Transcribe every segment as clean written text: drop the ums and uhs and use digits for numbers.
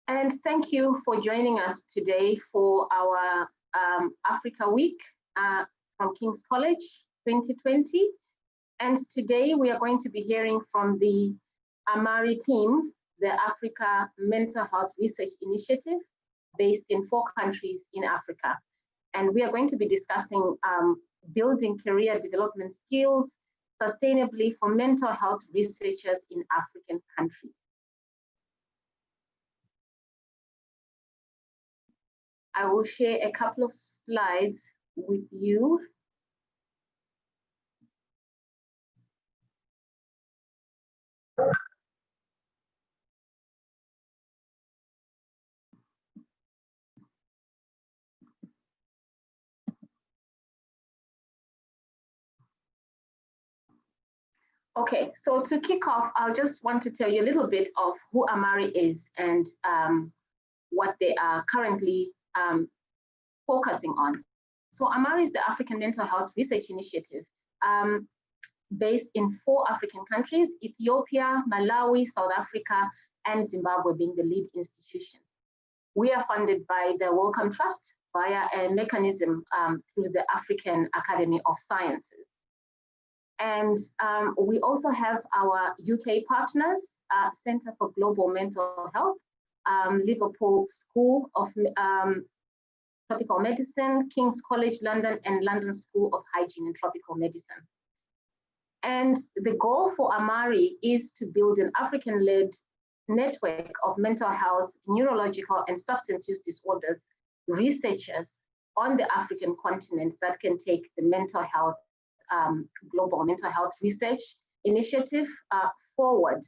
And thank you for joining us today for our Africa Week from King's College 2020. And today we are going to be hearing from the AMARI team, the Africa Mental Health Research Initiative, based in 4 countries in Africa. And we are going to be discussing building career development skills sustainably for mental health researchers in African countries. I will share a couple of slides with you. Okay, so to kick off, I just want to tell you a little bit of who AMARI is and what they are currently focusing on. So AMARI is the African Mental Health Research Initiative based in 4 African countries, Ethiopia, Malawi, South Africa, and Zimbabwe being the lead institution. We are funded by the Wellcome Trust via a mechanism through the African Academy of Sciences. And we also have our UK partners, Centre for Global Mental Health, Liverpool School of Tropical Medicine, King's College London, and London School of Hygiene and Tropical Medicine. And the goal for AMARI is to build an African-led network of mental health, neurological, and substance use disorders researchers on the African continent that can take the mental health global mental health research initiative forward.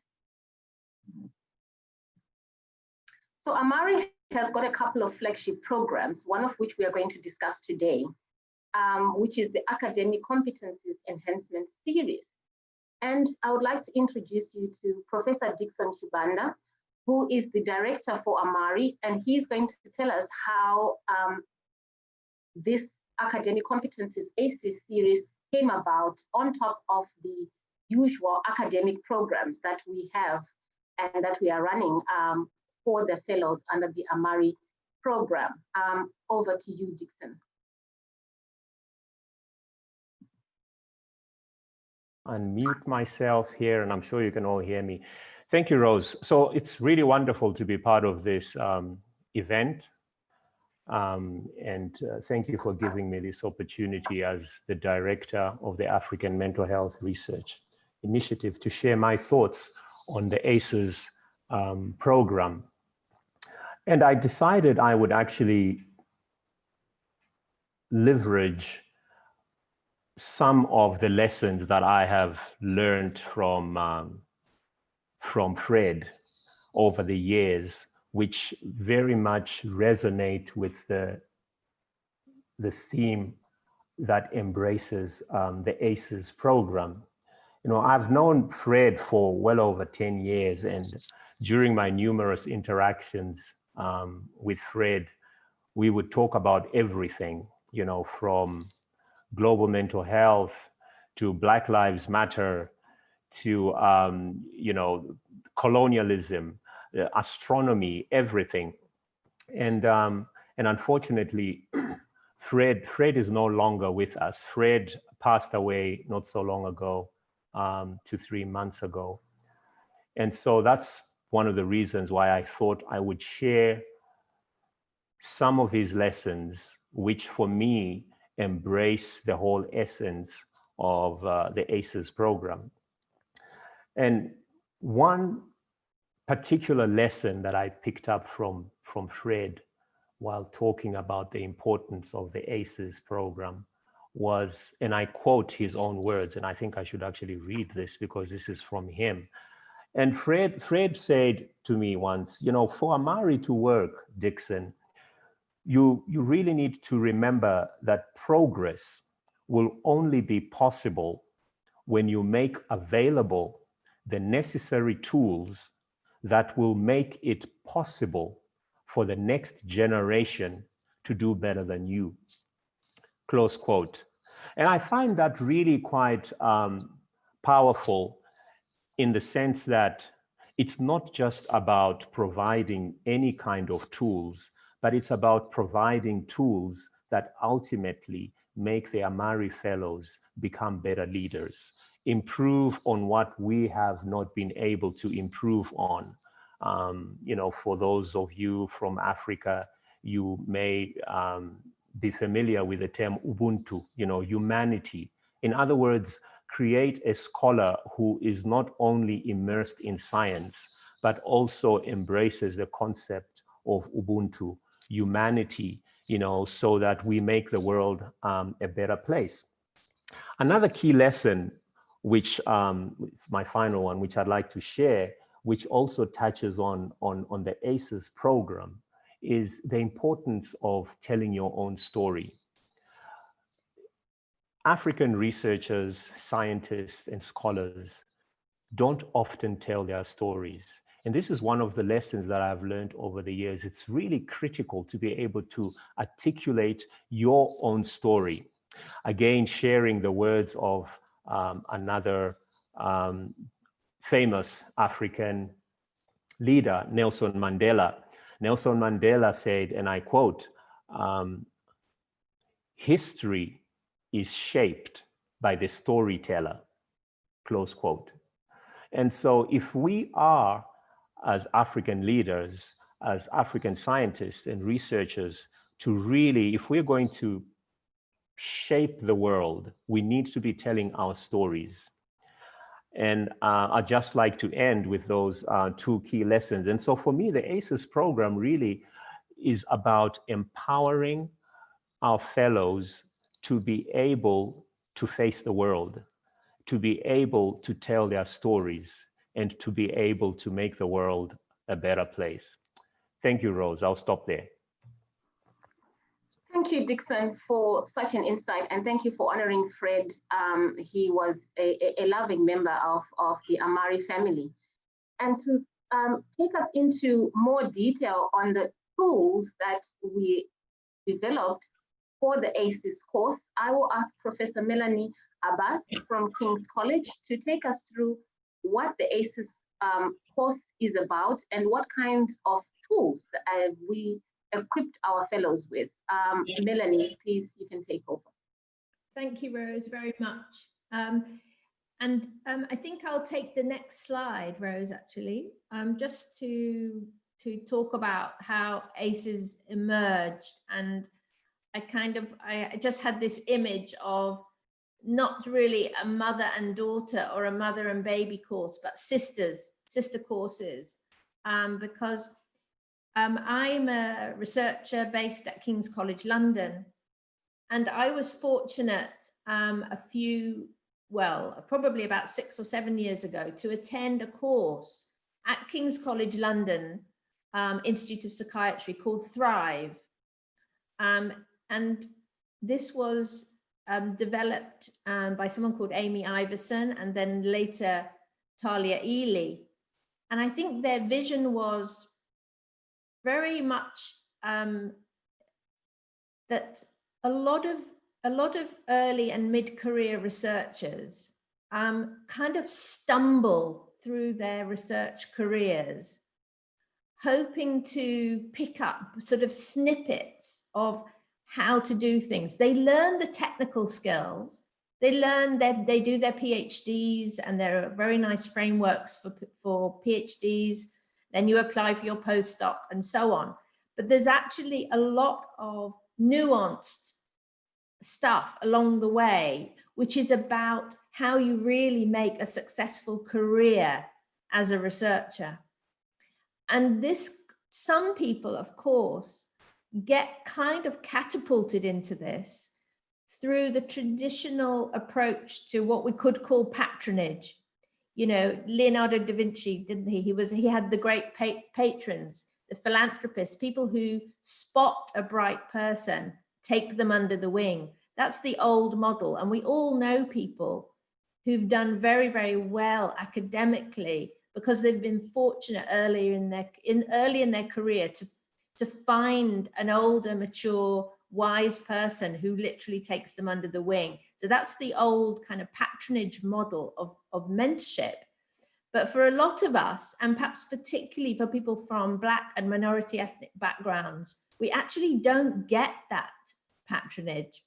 So AMARI has got a couple of flagship programs, one of which we are going to discuss today, which is the Academic Competencies Enhancement Series. And I would like to introduce you to Professor Dixon Shibanda, who is the director for AMARI, and he's going to tell us how this Academic Competencies ACES series came about on top of the usual academic programs that we have and that we are running for the fellows under the AMARI program. Over to you, Dixon. Unmute myself here, and I'm sure you can all hear me. Thank you, Rose. So it's really wonderful to be part of this event. Thank you for giving me this opportunity as the director of the African Mental Health Research Initiative to share my thoughts on the ACES program. And I decided I would actually leverage some of the lessons that I have learned from Fred over the years, which very much resonate with the theme that embraces the ACES program. You know, I've known Fred for well over 10 years, and during my numerous interactions with Fred, we would talk about everything, you know, from global mental health to Black Lives Matter to, you know, colonialism, astronomy, everything. And unfortunately, Fred is no longer with us. Fred passed away not so long ago, 2-3 months ago. And so that's one of the reasons why I thought I would share some of his lessons, which for me embrace the whole essence of the ACES program. And one particular lesson that I picked up from Fred while talking about the importance of the ACES program was, and I quote his own words, and I think I should actually read this because this is from him. And Fred said to me once, you know, for AMARI to work, Dixon, you really need to remember that progress will only be possible when you make available the necessary tools that will make it possible for the next generation to do better than you. Close quote. And I find that really quite powerful in the sense that it's not just about providing any kind of tools, but it's about providing tools that ultimately make the AMARI fellows become better leaders, improve on what we have not been able to improve on. You know, for those of you from Africa, you may be familiar with the term Ubuntu, you know, humanity. In other words, create a scholar who is not only immersed in science, but also embraces the concept of Ubuntu, humanity, you know, so that we make the world a better place. Another key lesson, which is my final one, which I'd like to share, which also touches on the ACES program, is the importance of telling your own story. African researchers, scientists, and scholars don't often tell their stories. And this is one of the lessons that I've learned over the years. It's really critical to be able to articulate your own story. Again, sharing the words of another famous African leader, Nelson Mandela. Nelson Mandela said, and I quote, "History is shaped by the storyteller," close quote. And so if we are, as African leaders, as African scientists and researchers, to really, if we're going to shape the world, we need to be telling our stories. And I'd just like to end with those two key lessons. And so for me, the ACES program really is about empowering our fellows to be able to face the world, to be able to tell their stories, and to be able to make the world a better place. Thank you, Rose. I'll stop there. Thank you, Dixon, for such an insight, and thank you for honoring Fred. He was a loving member of the AMARI family. And to take us into more detail on the tools that we developed for the ACES course, I will ask Professor Melanie Abbas from King's College to take us through what the ACES course is about and what kinds of tools we equipped our fellows with. Melanie, please, you can take over. Thank you, Rose, very much. I think I'll take the next slide, Rose, actually, just to talk about how ACES emerged. And I just had this image of not really a mother and daughter or a mother and baby course, but sister courses, because I'm a researcher based at King's College London, and I was fortunate probably about 6 or 7 years ago, to attend a course at King's College London Institute of Psychiatry called Thrive. And this was developed by someone called Amy Iverson and then later Talia Ely. And I think their vision was very much that a lot of early and mid-career researchers kind of stumble through their research careers, hoping to pick up sort of snippets of how to do things. They learn the technical skills. They learn that they do their PhDs, and there are very nice frameworks for PhDs. Then you apply for your postdoc and so on. But there's actually a lot of nuanced stuff along the way, which is about how you really make a successful career as a researcher. And some people, of course, get kind of catapulted into this through the traditional approach to what we could call patronage. You know, Leonardo da Vinci, didn't he? He had the great patrons, the philanthropists, people who spot a bright person, take them under the wing. That's the old model. And we all know people who've done very, very well academically because they've been fortunate early in their career to find an older, mature, wise person who literally takes them under the wing. So that's the old kind of patronage model of mentorship. But for a lot of us, and perhaps particularly for people from Black and minority ethnic backgrounds, we actually don't get that patronage.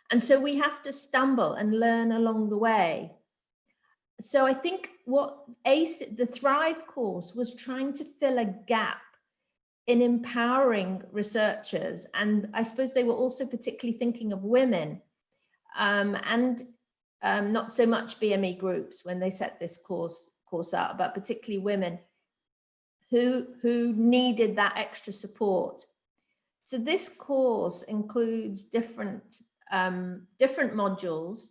And so we have to stumble and learn along the way. So I think what the Thrive course was trying to fill a gap in empowering researchers. And I suppose they were also particularly thinking of women and not so much BME groups when they set this course up, but particularly women who needed that extra support. So this course includes different modules.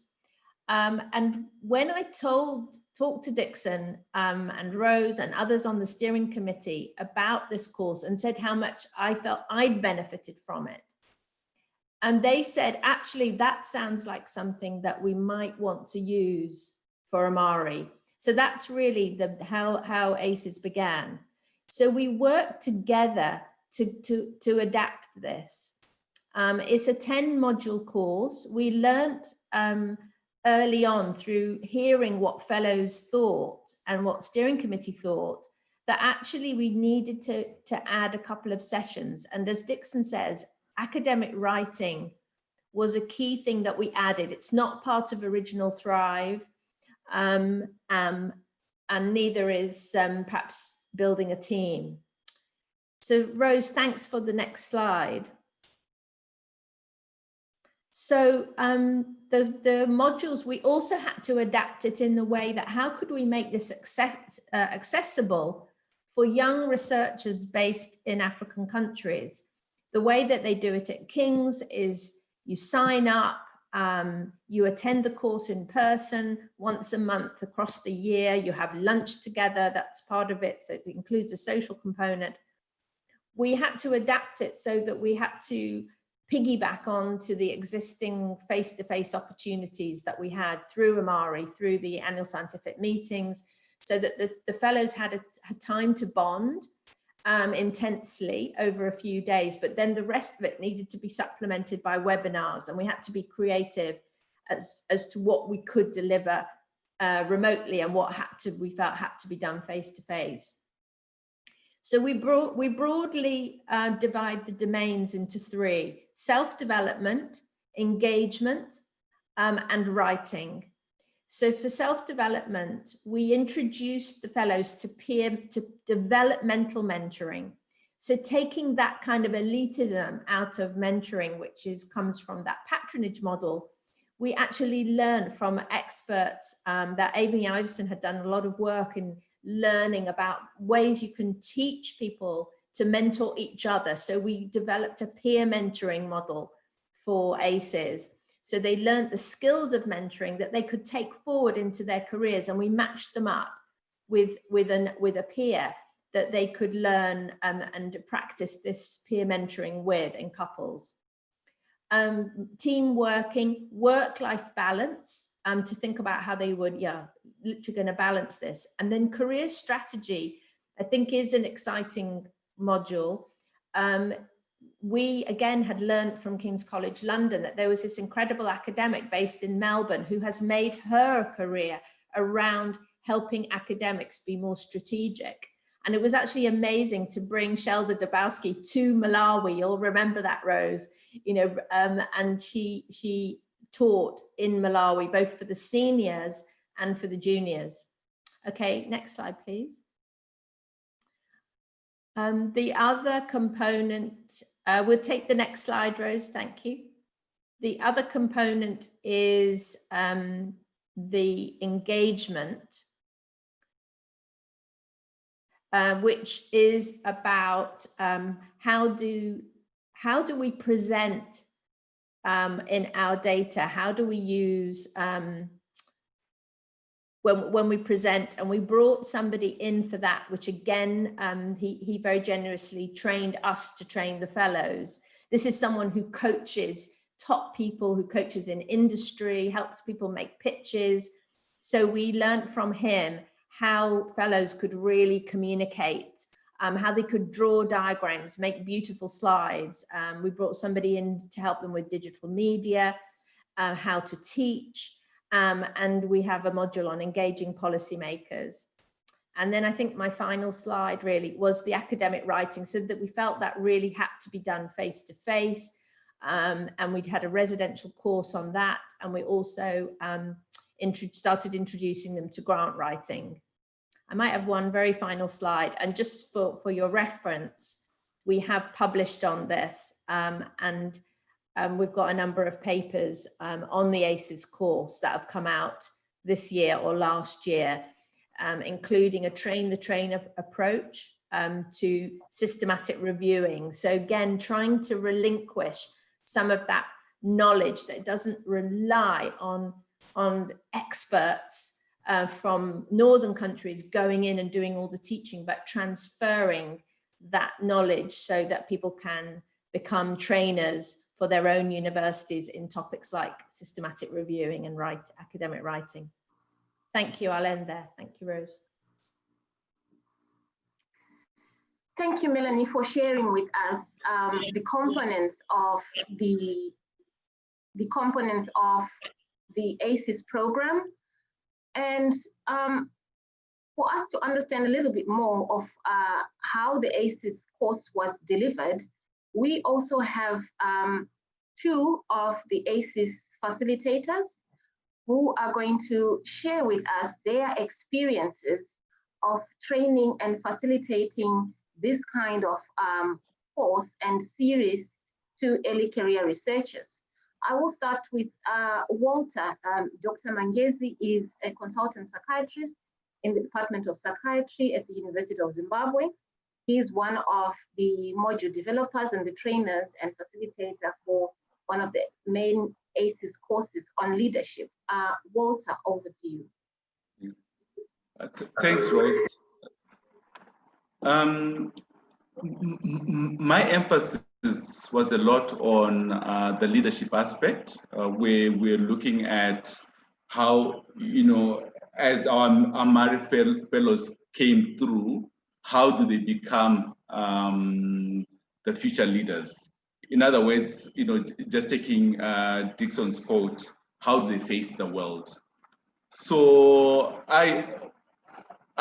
And when I talked to Dixon and Rose and others on the steering committee about this course and said how much I felt I'd benefited from it, and they said, actually, that sounds like something that we might want to use for AMARI. So that's really how ACES began. So we worked together to adapt this. It's a 10-module course. We learned early on through hearing what fellows thought and what steering committee thought, that actually we needed to add a couple of sessions. And as Dixon says, academic writing was a key thing that we added. It's not part of original Thrive, and neither is perhaps building a team. So Rose, thanks for the next slide. So the modules, we also had to adapt it in the way that how could we make this accessible for young researchers based in African countries. The way that they do it at King's is you sign up, you attend the course in person once a month across the year, you have lunch together, that's part of it, so it includes a social component. We had to adapt it so that we had to piggyback on to the existing face-to-face opportunities that we had through AMARI, through the annual scientific meetings, so that the fellows had time to bond intensely over a few days, but then the rest of it needed to be supplemented by webinars, and we had to be creative as to what we could deliver remotely and what we felt had to be done face-to-face. So we broadly divide the domains into three: self-development, engagement, and writing. So for self-development, we introduced the fellows to developmental mentoring. So taking that kind of elitism out of mentoring, which comes from that patronage model, we actually learned from experts that Amy Iverson had done a lot of work in learning about ways you can teach people to mentor each other. So we developed a peer mentoring model for ACES. So they learned the skills of mentoring that they could take forward into their careers, and we matched them up with a peer that they could learn and practice this peer mentoring with in couples. Team working, work-life balance, to think about how they would, literally going to balance this. And then career strategy, I think, is an exciting module. We again had learned from King's College London that there was this incredible academic based in Melbourne who has made her career around helping academics be more strategic. And it was actually amazing to bring Shelda Dabowski to Malawi. You'll remember that, Rose, and she taught in Malawi, both for the seniors and for the juniors. Okay, next slide, please. The other component, we'll take the next slide, Rose, thank you. The other component is the engagement, which is about how do we present in our data? How do we use when we present? And we brought somebody in for that, which again, he very generously trained us to train the fellows. This is someone who coaches top people, who coaches in industry, helps people make pitches. So we learned from him how fellows could really communicate, how they could draw diagrams, make beautiful slides. We brought somebody in to help them with digital media, how to teach, and we have a module on engaging policymakers. And then I think my final slide really was the academic writing, so that we felt that really had to be done face to face. And we'd had a residential course on that. And we also started introducing them to grant writing. I might have one very final slide. And just for your reference, we have published on this, and we've got a number of papers on the ACES course that have come out this year or last year, including a train the trainer approach to systematic reviewing. So again, trying to relinquish some of that knowledge that doesn't rely on experts from northern countries going in and doing all the teaching, but transferring that knowledge so that people can become trainers for their own universities in topics like systematic reviewing and academic writing. Thank you. I'll end there. Thank you, Rose. Thank you, Melanie, for sharing with us the components of the ACES program, and for us to understand a little bit more of how the ACES course was delivered. We also have two of the ACES facilitators who are going to share with us their experiences of training and facilitating this kind of course and series to early career researchers. I will start with Walter. Dr. Mangezi is a consultant psychiatrist in the Department of Psychiatry at the University of Zimbabwe. He is one of the module developers and the trainers and facilitator for one of the main ACES courses on leadership. Walter, over to you. Thanks, Rose. My emphasis was a lot on the leadership aspect, where we're looking at how, as our AMARI fellows came through, how do they become the future leaders? In other words, just taking Dixon's quote, how do they face the world? So I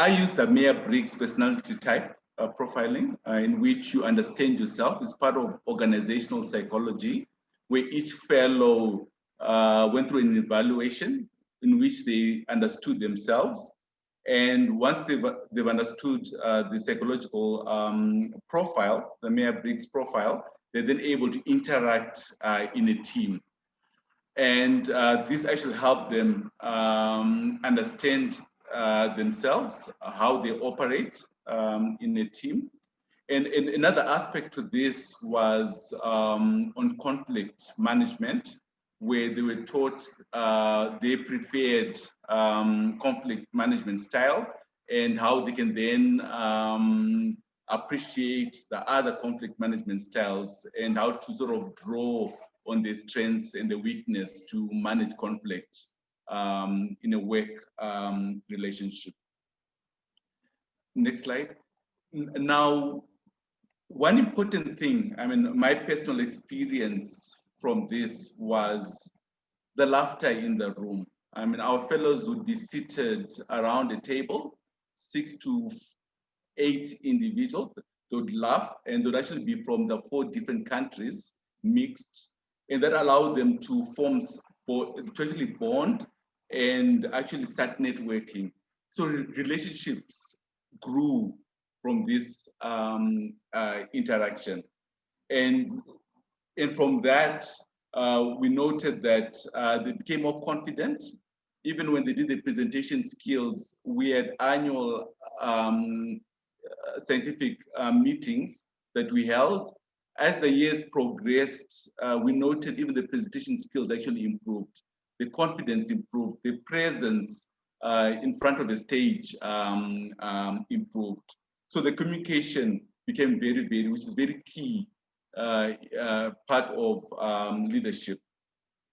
use the Myers-Briggs personality type profiling, in which you understand yourself. It's part of organizational psychology, where each fellow went through an evaluation in which they understood themselves. And once they've understood the psychological profile, the Myers-Briggs profile, they're then able to interact in a team. And this actually helped them understand themselves, how they operate in a team. And another aspect to this was on conflict management, where they were taught their preferred conflict management style and how they can then appreciate the other conflict management styles and how to sort of draw on the strengths and the weakness to manage conflict in a work relationship. Next slide. Now, one important thing, my personal experience from this was the laughter in the room. Our fellows would be seated around a table, 6 to 8 individuals. They would laugh, and they would actually be from the 4 different countries, mixed, and that allowed them to form, to actually bond and actually start networking. So relationships grew from this interaction. And from that, we noted that they became more confident. Even when they did the presentation skills, we had annual scientific meetings that we held. As the years progressed, we noted even the presentation skills actually improved. The confidence improved, the presence in front of the stage improved. So the communication became very, which is very key part of leadership.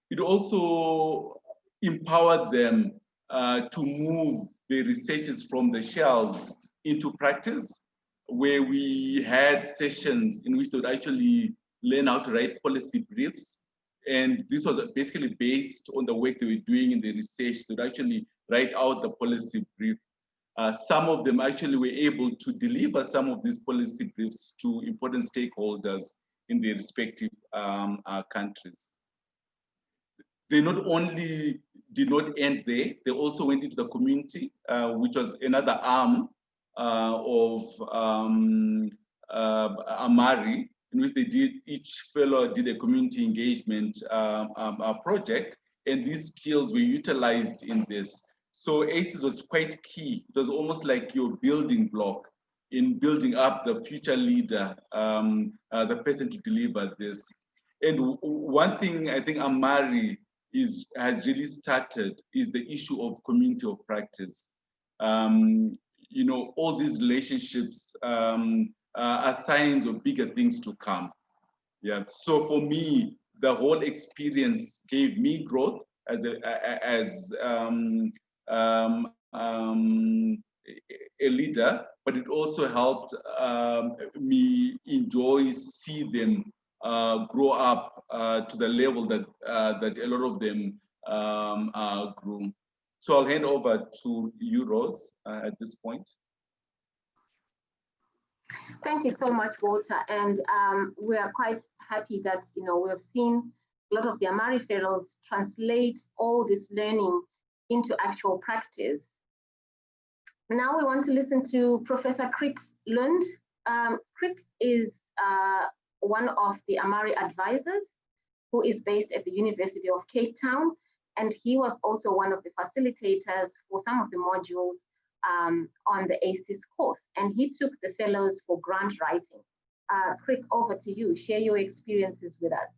It also empowered them to move the researches from the shelves into practice, where we had sessions in which they would actually learn how to write policy briefs. And this was basically based on the work they were doing in the research. They would actually write out the policy brief. some of them actually were able to deliver some of these policy briefs to important stakeholders in their respective countries. They not only did not end there, they also went into the community, which was another arm of AMARI, in which each fellow did a community engagement project, and these skills were utilized in this. So ACES was quite key. It was almost like your building block in building up the future leader, the person to deliver this. And one thing I think AMARI has really started is the issue of community of practice. You know, all these relationships are signs of bigger things to come. Yeah. So for me, the whole experience gave me growth as a leader, but it also helped me see them grow up to the level that a lot of them grew. So I'll hand over to you, Rose, at this point. Thank you so much, Walter. And we are quite happy that, you know, we have seen a lot of the AMARI fellows translate all this learning into actual practice. Now we want to listen to Professor Crick Lund. Crick is one of the AMARI advisors who is based at the University of Cape Town, and he was also one of the facilitators for some of the modules on the ACES course, and he took the fellows for grant writing. Crick, over to you. Share your experiences with us.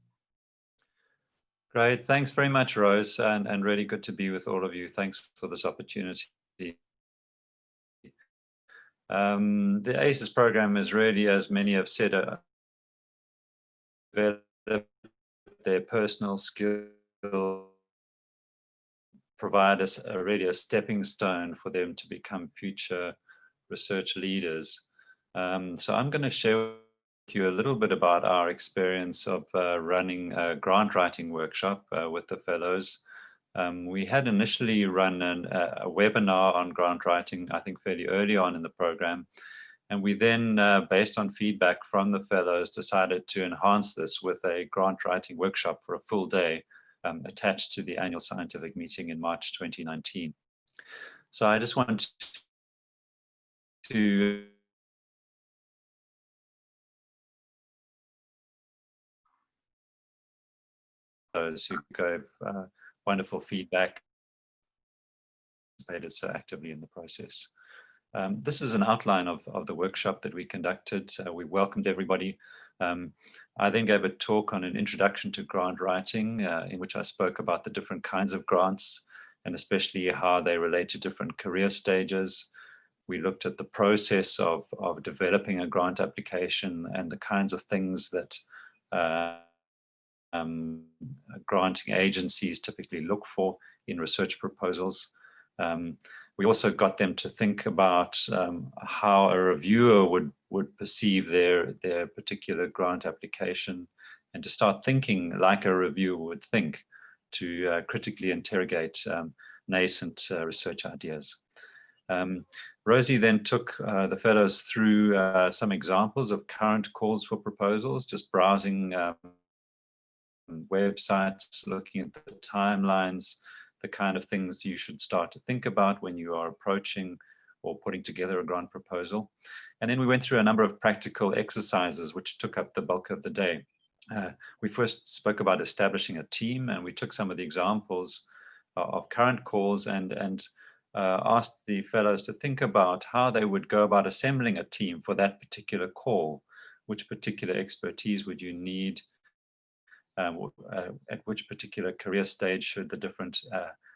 Great, thanks very much, Rose, and really good to be with all of you. Thanks for this opportunity. The ACES program is really, as many have said, develop their personal skill, provide us really a stepping stone for them to become future research leaders. So I'm going to share with you a little bit about our experience of running a grant writing workshop with the fellows. We had initially run a webinar on grant writing, I think fairly early on in the program. And we then, based on feedback from the fellows, decided to enhance this with a grant writing workshop for a full day attached to the annual scientific meeting in March 2019. So I just want to those who gave wonderful feedback, participated so actively in the process. This is an outline of the workshop that we conducted. We welcomed everybody. I then gave a talk on an introduction to grant writing, in which I spoke about the different kinds of grants, and especially how they relate to different career stages. We looked at the process of developing a grant application and the kinds of things that granting agencies typically look for in research proposals. We also got them to think about how a reviewer would perceive their particular grant application, and to start thinking like a reviewer would think, to critically interrogate nascent research ideas. Rosie then took the fellows through some examples of current calls for proposals, just browsing websites, looking at the timelines, the kind of things you should start to think about when you are approaching or putting together a grant proposal. And then we went through a number of practical exercises which took up the bulk of the day. We first spoke about establishing a team, and we took some of the examples of current calls and asked the fellows to think about how they would go about assembling a team for that particular call. Which particular expertise would you need? At which particular career stage should the different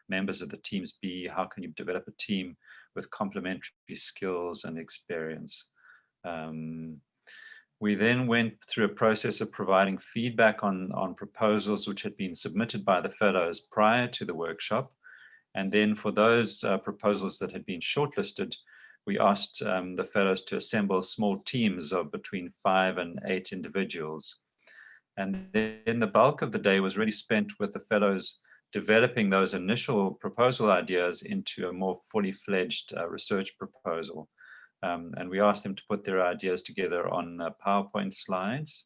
members of the teams be? How can you develop a team with complementary skills and experience? We then went through a process of providing feedback on proposals which had been submitted by the fellows prior to the workshop. And then for those proposals that had been shortlisted, we asked the fellows to assemble small teams of between 5 and 8 individuals. And then the bulk of the day was really spent with the fellows developing those initial proposal ideas into a more fully fledged research proposal. And we asked them to put their ideas together on PowerPoint slides.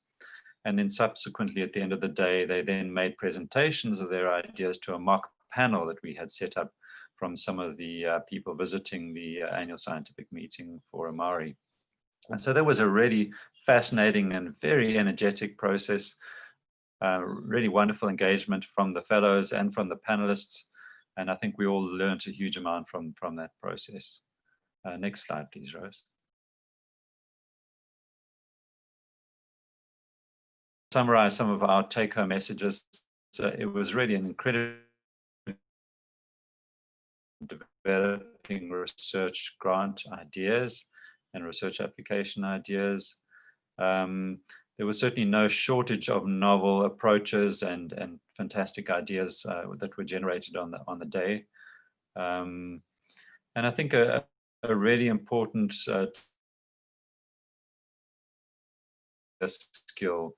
And then subsequently, at the end of the day, they then made presentations of their ideas to a mock panel that we had set up from some of the people visiting the annual scientific meeting for AMARI. And so that was a really fascinating and very energetic process, really wonderful engagement from the fellows and from the panelists. And I think we all learned a huge amount from that process. Next slide, please, Rose. Summarize some of our take-home messages. So it was really an incredible developing research grant ideas and research application ideas. There was certainly no shortage of novel approaches and fantastic ideas that were generated on the day. And I think a really important skill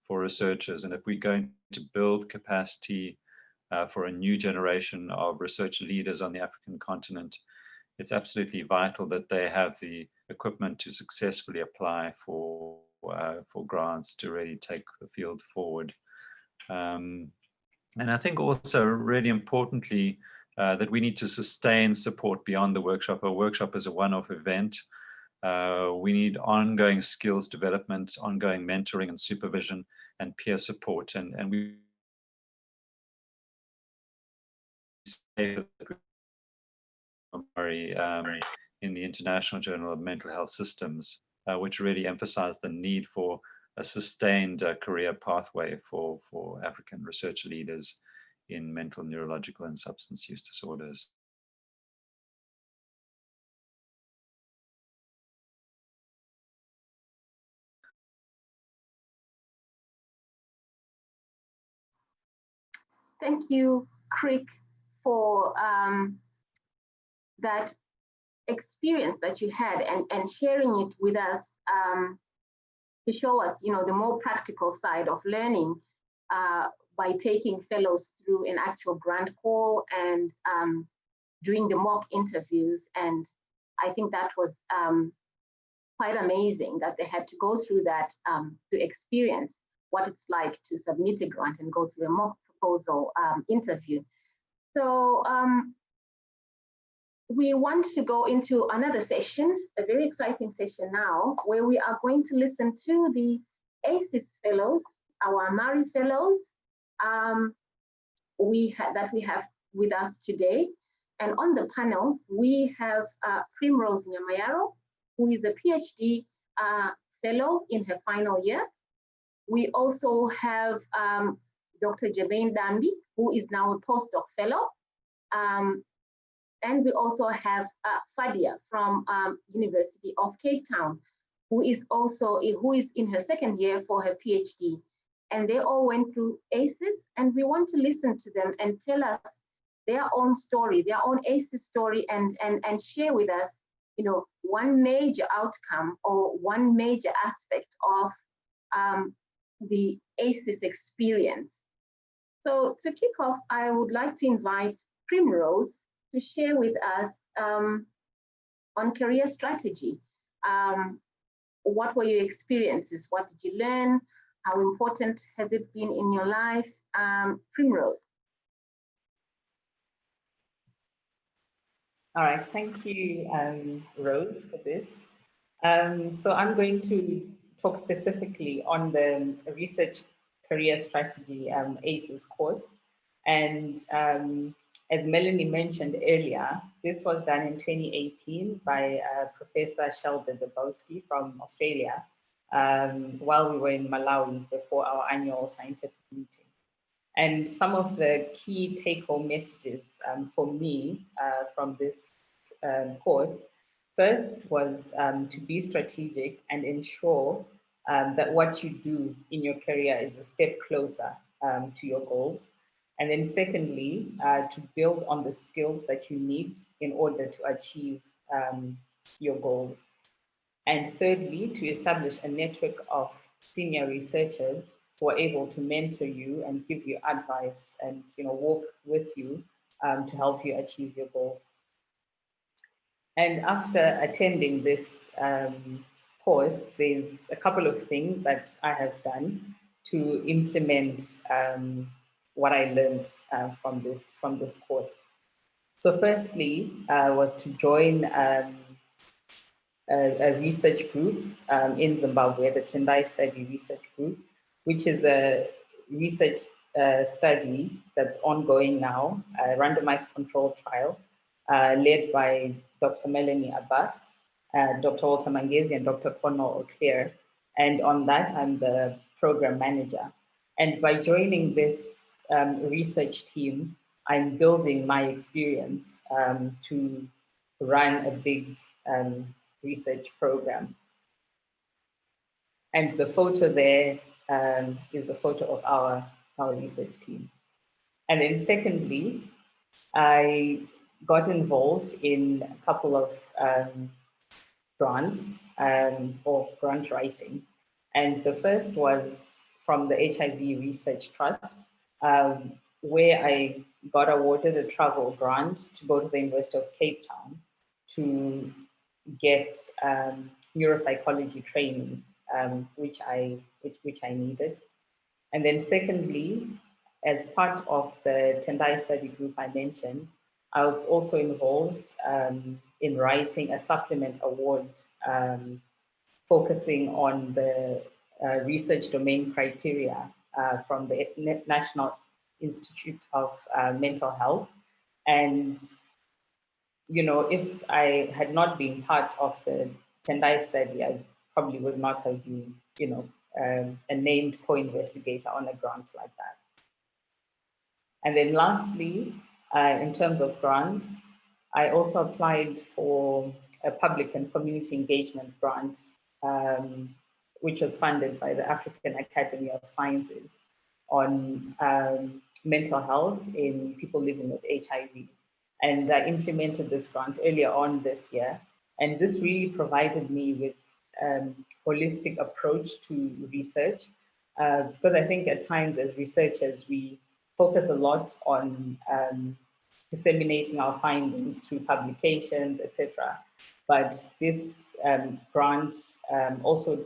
for researchers, and if we're going to build capacity for a new generation of research leaders on the African continent, it's absolutely vital that they have the equipment to successfully apply for grants to really take the field forward. And I think also really importantly that we need to sustain support beyond the workshop. A workshop is a one-off event. We need ongoing skills development, ongoing mentoring and supervision, and peer support. And we in the International Journal of Mental Health Systems, which really emphasized the need for a sustained career pathway for African research leaders in mental, neurological, and substance use disorders. Thank you, Crick, for that experience that you had and sharing it with us to show us, the more practical side of learning by taking fellows through an actual grant call and doing the mock interviews. And I think that was quite amazing that they had to go through that to experience what it's like to submit a grant and go through a mock proposal interview. So we want to go into another session, a very exciting session now, where we are going to listen to the ACES fellows, our AMARI fellows that we have with us today. And on the panel, we have Primrose Nyamayaro, who is a PhD fellow in her final year. We also have Dr. Jabane Dambi, who is now a postdoc fellow. And we also have Fadia from University of Cape Town, who is in her second year for her PhD. And they all went through ACES, and we want to listen to them and tell us their own story, their own ACES story, and share with us, one major outcome or one major aspect of the ACES experience. So to kick off, I would like to invite Primrose to share with us on career strategy. What were your experiences? What did you learn? How important has it been in your life? Primrose. All right, thank you, Rose, for this. So I'm going to talk specifically on the research career strategy ACES course. And as Melanie mentioned earlier, this was done in 2018 by Professor Sheldon Dabowski from Australia while we were in Malawi before our annual scientific meeting. And some of the key take-home messages for me from this course, first was to be strategic and ensure that what you do in your career is a step closer to your goals. And then secondly, to build on the skills that you need in order to achieve your goals. And thirdly, to establish a network of senior researchers who are able to mentor you and give you advice and work with you to help you achieve your goals. And after attending this course, there's a couple of things that I have done to implement what I learned from this course. So firstly, was to join a research group in Zimbabwe, the Tendai Study Research Group, which is a research study that's ongoing now, a randomized controlled trial led by Dr. Melanie Abbas, Dr. Walter Mangezi, and Dr. Cornell O'Clair. And on that, I'm the program manager. And by joining this research team, I'm building my experience to run a big research program. And the photo there is a photo of our research team. And then secondly, I got involved in a couple of grants or grant writing. And the first was from the HIV Research Trust, where I got awarded a travel grant to go to the University of Cape Town to get neuropsychology training, which I needed. And then secondly, as part of the Tendai study group I mentioned, I was also involved in writing a supplement award focusing on the research domain criteria from the National Institute of Mental Health. And, if I had not been part of the Tendai study, I probably would not have been, a named co-investigator on a grant like that. And then lastly, in terms of grants, I also applied for a public and community engagement grant, which was funded by the African Academy of Sciences on mental health in people living with HIV. And I implemented this grant earlier on this year. And this really provided me with a holistic approach to research, because I think at times as researchers, we focus a lot on disseminating our findings through publications, etc. But this grant also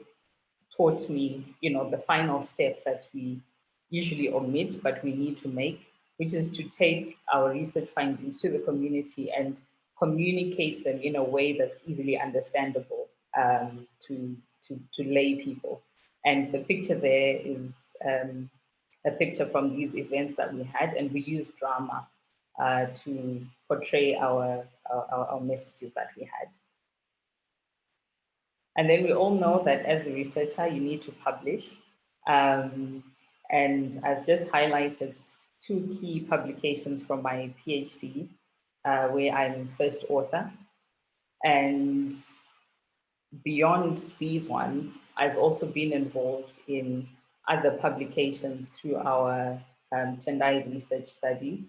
taught me, the final step that we usually omit, but we need to make, which is to take our research findings to the community and communicate them in a way that's easily understandable to lay people. And the picture there is a picture from these events that we had, and we used drama to portray our messages that we had. And then we all know that as a researcher, you need to publish. And I've just highlighted 2 key publications from my PhD, where I'm first author. And beyond these ones, I've also been involved in other publications through our Tendai research study.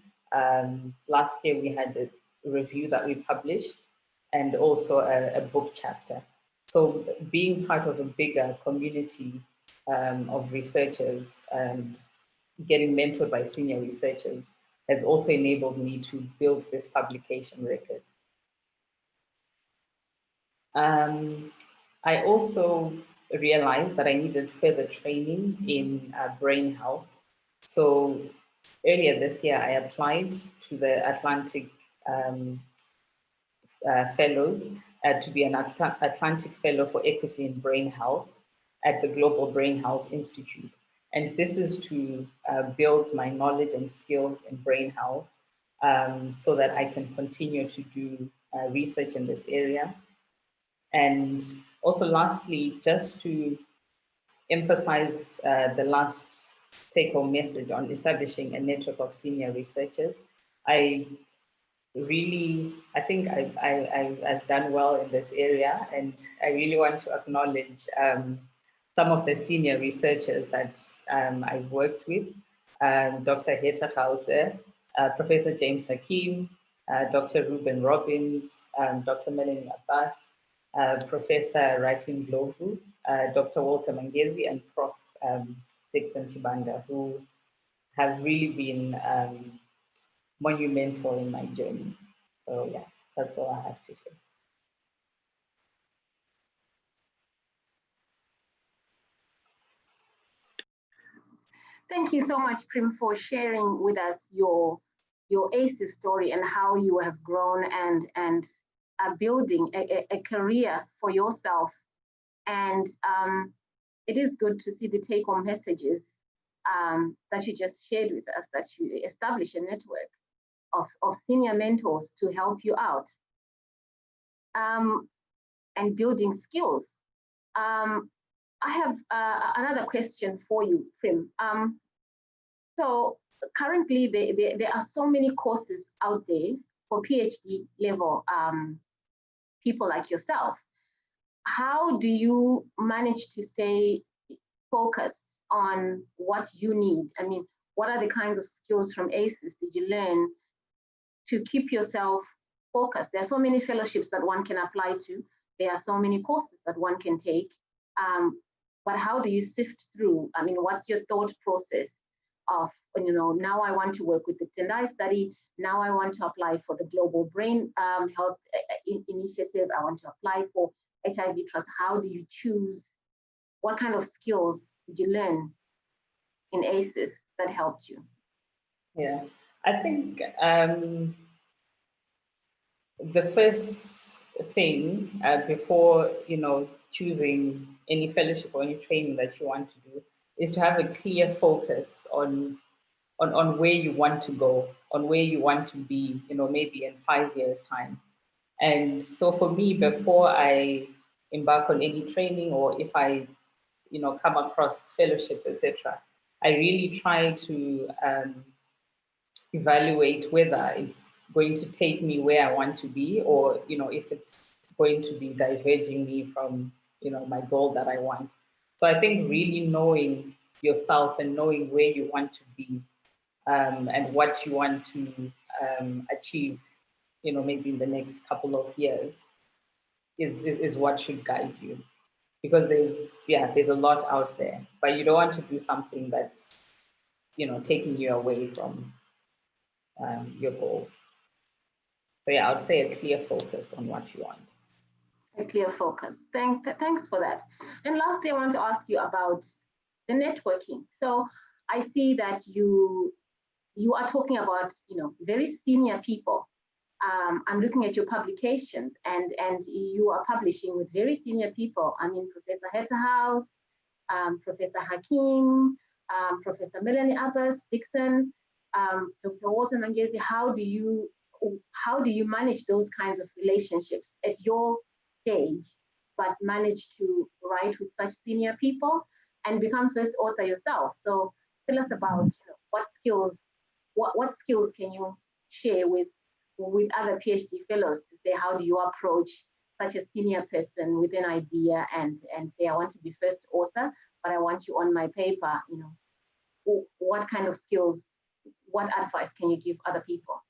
Last year, we had a review that we published and also a book chapter. So being part of a bigger community of researchers and getting mentored by senior researchers has also enabled me to build this publication record. I also realized that I needed further training in brain health. So earlier this year, I applied to the Atlantic Fellows to be an Atlantic Fellow for Equity in Brain Health at the Global Brain Health Institute. And this is to build my knowledge and skills in brain health so that I can continue to do research in this area. And also lastly, just to emphasize the last take-home message on establishing a network of senior researchers, I think I've done well in this area, and I really want to acknowledge some of the senior researchers that I've worked with, Dr. Heta Hauser, Professor James Hakim, Dr. Ruben Robbins, Dr. Melanie Abbas, Professor Ratin Glovu, Dr. Walter Mangezi, and Prof. Dixon Chibanda, who have really been monumental in my journey. So yeah, that's all I have to say. Thank you so much, Prim, for sharing with us your ACES story and how you have grown and are building a career for yourself. And it is good to see the take-home messages that you just shared with us, that you establish a network of senior mentors to help you out and building skills. I have another question for you, Prim. So currently, there are so many courses out there for PhD level people like yourself. How do you manage to stay focused on what you need? I mean, what are the kinds of skills from ACES did you learn to keep yourself focused? There are so many fellowships that one can apply to. There are so many courses that one can take. But how do you sift through? I mean, what's your thought process of, now I want to work with the Tendai study. Now I want to apply for the Global Brain Health Initiative. I want to apply for HIV Trust. How do you choose? What kind of skills did you learn in ACES that helped you? Yeah, I think the first thing before choosing any fellowship or any training that you want to do is to have a clear focus on where you want to go, on where you want to be, maybe in 5 years' time. And so for me, before I embark on any training, or if I come across fellowships, etc., I really try to evaluate whether it's going to take me where I want to be, or if it's going to be diverging me from my goal that I want. So I think really knowing yourself and knowing where you want to be and what you want to achieve, maybe in the next couple of years is what should guide you. Because there's a lot out there, but you don't want to do something that's taking you away from your goals. So yeah, I would say a clear focus on what you want. A clear focus. Thanks for that. And lastly, I want to ask you about the networking. So I see that you are talking about very senior people. I'm looking at your publications, and you are publishing with very senior people. I mean, Professor Hetterhouse, Professor Hakim, Professor Melanie Abbas, Dixon, Dr. Walter Mangezi. How do you manage those kinds of relationships at your stage, but manage to write with such senior people and become first author yourself? So tell us about what skills can you share with other PhD fellows to say, how do you approach such a senior person with an idea and say, I want to be first author, but I want you on my paper, what kind of skills, what advice can you give other people?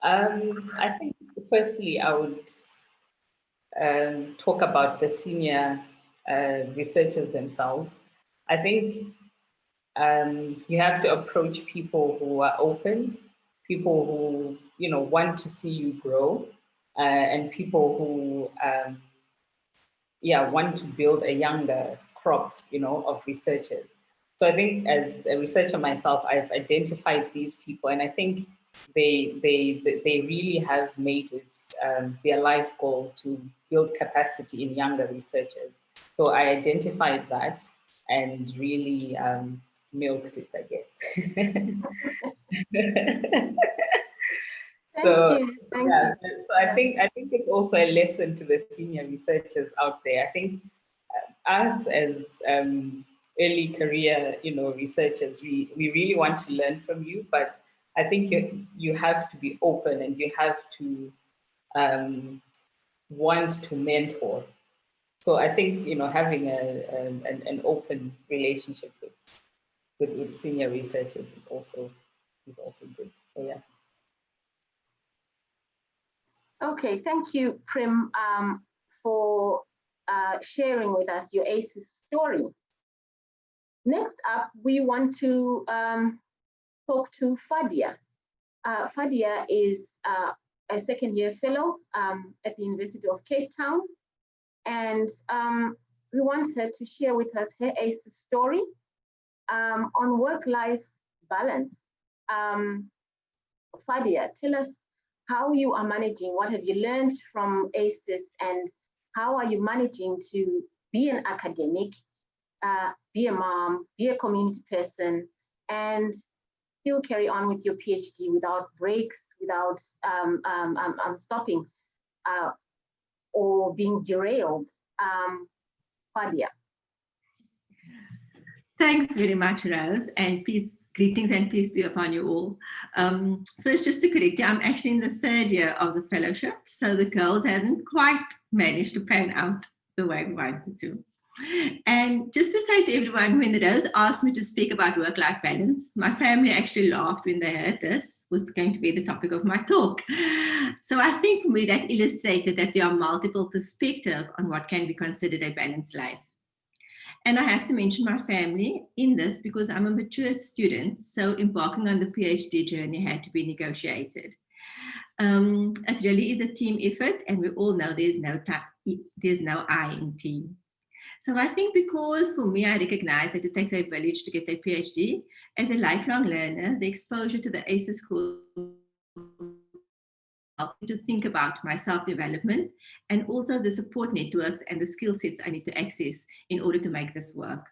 I think firstly, I would talk about the senior researchers themselves. I think you have to approach people who are open, people who want to see you grow, and people who want to build a younger crop of researchers. So I think as a researcher myself, I've identified these people, and I think they really have made it their life goal to build capacity in younger researchers. So I identified that and really milked it, I guess. Thank you. So I think it's also a lesson to the senior researchers out there. I think us as early career researchers, we really want to learn from you, but I think you have to be open, and you have to want to mentor. So I think having an open relationship with senior researchers is also good. So yeah. Okay, thank you, Prim, for sharing with us your ACES story. Next up, we want to talk to Fadia. Fadia is a second-year fellow at the University of Cape Town, and we want her to share with us her ACE story on work-life balance. Fadia, tell us how you are managing, what have you learned from ACEs, and how are you managing to be an academic, be a mom, be a community person, and still carry on with your PhD without breaks, without stopping or being derailed. Fadia. Thanks very much, Rose, and peace, greetings and peace be upon you all. First, just to correct you, I'm actually in the third year of the fellowship, so the girls haven't quite managed to pan out the way we wanted to. And just to say to everyone, when Rose asked me to speak about work-life balance, my family actually laughed when they heard this was going to be the topic of my talk. So I think for me that illustrated that there are multiple perspectives on what can be considered a balanced life. And I have to mention my family in this because I'm a mature student, so embarking on the PhD journey had to be negotiated. It really is a team effort, and we all know there's no I in team. So I think because for me, I recognize that it takes a village to get a PhD. As a lifelong learner, the exposure to the ACES course helped me to think about my self-development and also the support networks and the skill sets I need to access in order to make this work.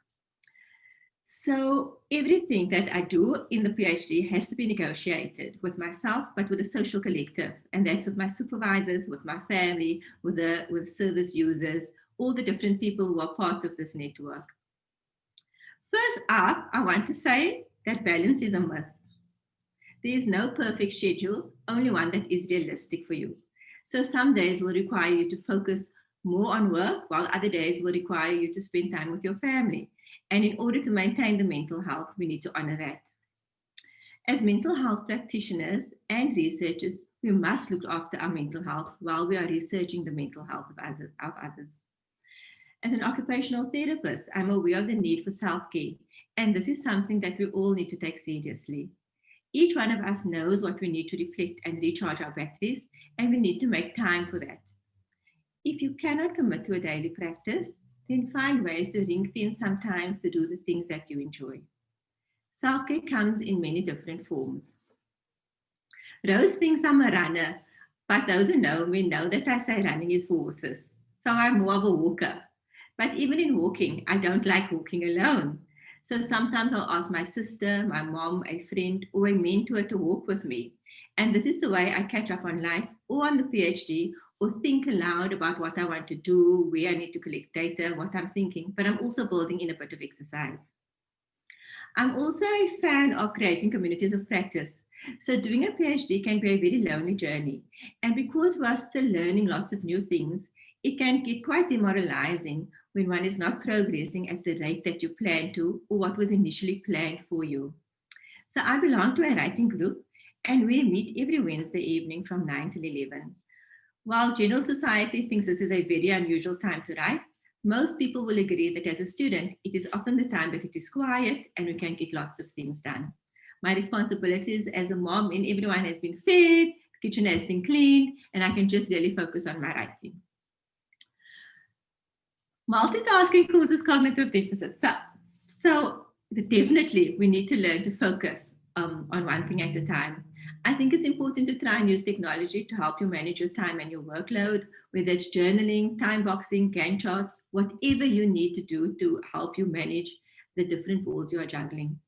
So everything that I do in the PhD has to be negotiated with myself, but with a social collective. And that's with my supervisors, with my family, with service users, all the different people who are part of this network. First up, I want to say that balance is a myth. There is no perfect schedule, only one that is realistic for you. So some days will require you to focus more on work, while other days will require you to spend time with your family. And in order to maintain the mental health, we need to honor that. As mental health practitioners and researchers, we must look after our mental health while we are researching the mental health of others. As an occupational therapist, I'm aware of the need for self-care, and this is something that we all need to take seriously. Each one of us knows what we need to reflect and recharge our batteries, and we need to make time for that. If you cannot commit to a daily practice, then find ways to ring-fence some time to do the things that you enjoy. Self-care comes in many different forms. Rose thinks I'm a runner, but those who know me know that I say running is for horses, so I'm more of a walker. But even in walking, I don't like walking alone. So sometimes I'll ask my sister, my mom, a friend, or a mentor to walk with me. And this is the way I catch up on life or on the PhD, or think aloud about what I want to do, where I need to collect data, what I'm thinking, but I'm also building in a bit of exercise. I'm also a fan of creating communities of practice. So doing a PhD can be a very lonely journey. And because we are still learning lots of new things, it can get quite demoralizing when one is not progressing at the rate that you plan to or what was initially planned for you. So I belong to a writing group, and we meet every Wednesday evening from 9 till 11. While general society thinks this is a very unusual time to write, most people will agree that as a student, it is often the time that it is quiet and we can get lots of things done. My responsibilities as a mom and everyone has been fed, the kitchen has been cleaned, and I can just really focus on my writing. Multitasking causes cognitive deficit. So definitely we need to learn to focus on one thing at a time. I think it's important to try and use technology to help you manage your time and your workload, whether it's journaling, time boxing, Gantt charts, whatever you need to do to help you manage the different balls you are juggling.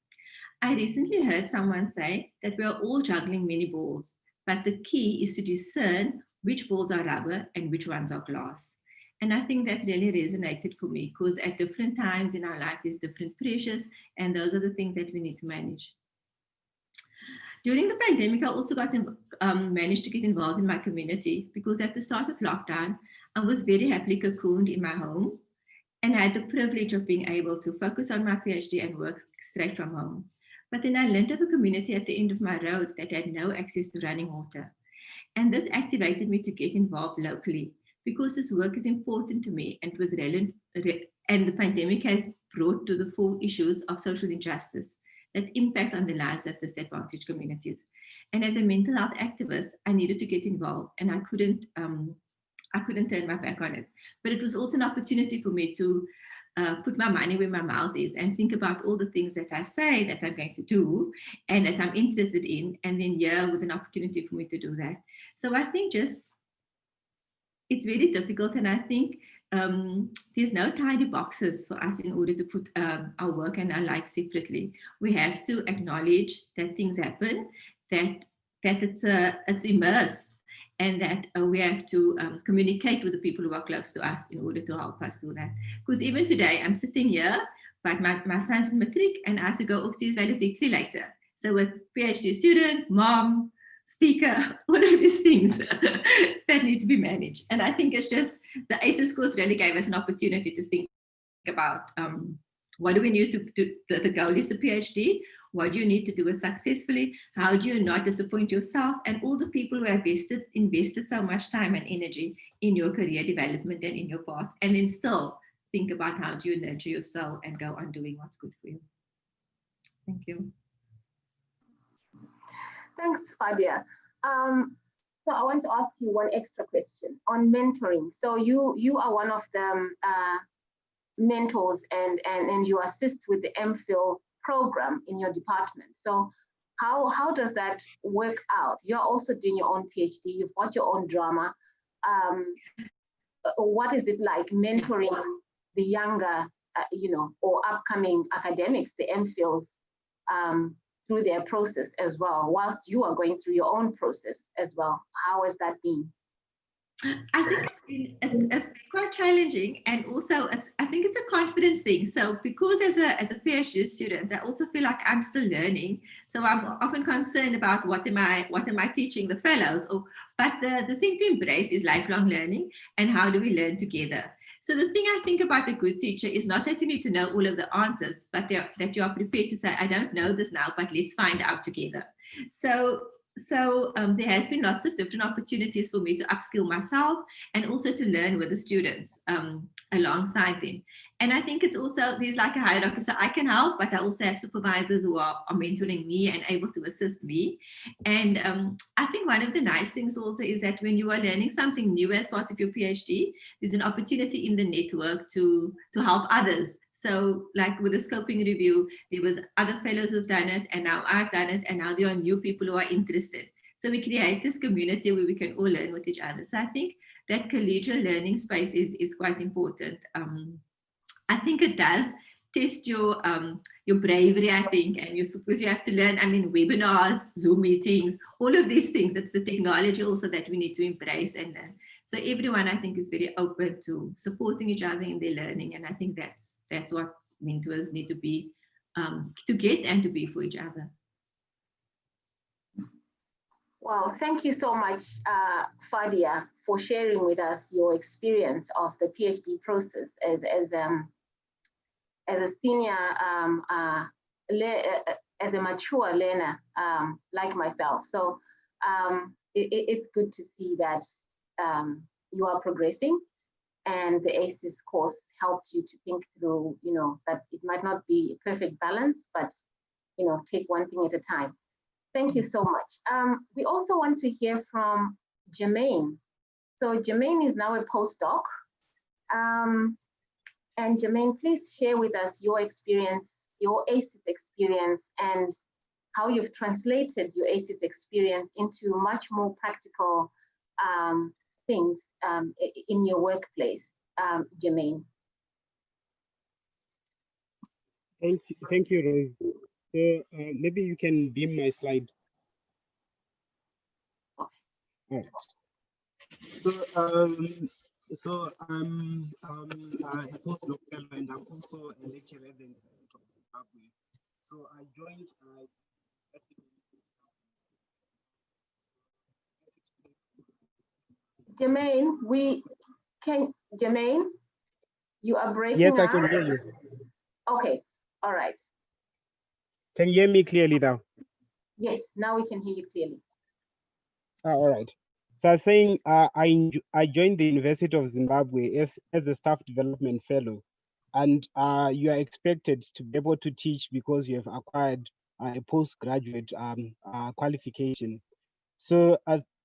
I recently heard someone say that we are all juggling many balls, but the key is to discern which balls are rubber and which ones are glass. And I think that really resonated for me because at different times in our life, there's different pressures, and those are the things that we need to manage. During the pandemic, I also managed to get involved in my community because at the start of lockdown, I was very happily cocooned in my home, and I had the privilege of being able to focus on my PhD and work straight from home. But then I learned of a community at the end of my road that had no access to running water. And this activated me to get involved locally because this work is important to me and was relevant, and the pandemic has brought to the fore issues of social injustice that impacts on the lives of disadvantaged communities. And as a mental health activist, I needed to get involved, and I couldn't turn my back on it. But it was also an opportunity for me to put my money where my mouth is and think about all the things that I say that I'm going to do and that I'm interested in. And then here was an opportunity for me to do that. So I think it's very difficult. And I think there's no tidy boxes for us in order to put our work and our life separately. We have to acknowledge that things happen, that it's immersed, and that we have to communicate with the people who are close to us in order to help us do that. Because even today, I'm sitting here, but my son's in matric, and I have to go upstairs valedictory later. So it's PhD student, mom, speaker, all of these things that need to be managed. And I think it's just the ACES course really gave us an opportunity to think about what do we need to do? The goal is the PhD. What do you need to do it successfully? How do you not disappoint yourself and all the people who have invested so much time and energy in your career development and in your path, and then still think about how do you nurture your soul and go on doing what's good for you. Thank you. Thanks, Fadia. So I want to ask you one extra question on mentoring. So you are one of the mentors and you assist with the MPhil program in your department. So how does that work out? You're also doing your own PhD, you've got your own drama. What is it like mentoring the younger, or upcoming academics, the MPhils, through their process as well, whilst you are going through your own process as well? How has that been? I think it's been quite challenging, and also I think it's a confidence thing. So because as a PhD student, I also feel like I'm still learning. So I'm often concerned about what am I teaching the fellows? But the thing to embrace is lifelong learning, and how do we learn together? So the thing I think about a good teacher is not that you need to know all of the answers, but that you are prepared to say, I don't know this now, but let's find out together. So there has been lots of different opportunities for me to upskill myself and also to learn with the students alongside them. And I think it's also, there's like a hierarchy. So I can help, but I also have supervisors who are mentoring me and able to assist me. And I think one of the nice things also is that when you are learning something new as part of your PhD, there's an opportunity in the network to help others. So like with the scoping review, there was other fellows who've done it, and now I've done it, and now there are new people who are interested. So we create this community where we can all learn with each other. So I think that collegial learning space is quite important. I think it does test your bravery, I think, and because you have to learn, webinars, Zoom meetings, all of these things. That's the technology also that we need to embrace and learn. So everyone, I think, is very open to supporting each other in their learning, and I think that's what mentors need to be, to get and to be for each other. Well, thank you so much, Fadia, for sharing with us your experience of the PhD process as a senior, as a mature learner like myself. So it's good to see that you are progressing, and the ACES course helped you to think through, that it might not be a perfect balance, but take one thing at a time. Thank you so much. We also want to hear from Jermaine. So Jermaine is now a postdoc. And Jermaine, please share with us your experience, your ACES experience, and how you've translated your ACES experience into much more practical things in your workplace, Jermaine. Thank you, Rose. So maybe you can beam my slide. Okay. All right. So I'm a postdoc fellow, and I'm also a lecturer at the University of Zimbabwe. So I joined Jermaine, Jermaine, you are breaking Yes, up. I can hear you. Okay, all right. Can you hear me clearly now? Yes, now we can hear you clearly. All right. So I was saying I joined the University of Zimbabwe as a staff development fellow. and you are expected to be able to teach because you have acquired a postgraduate qualification. So,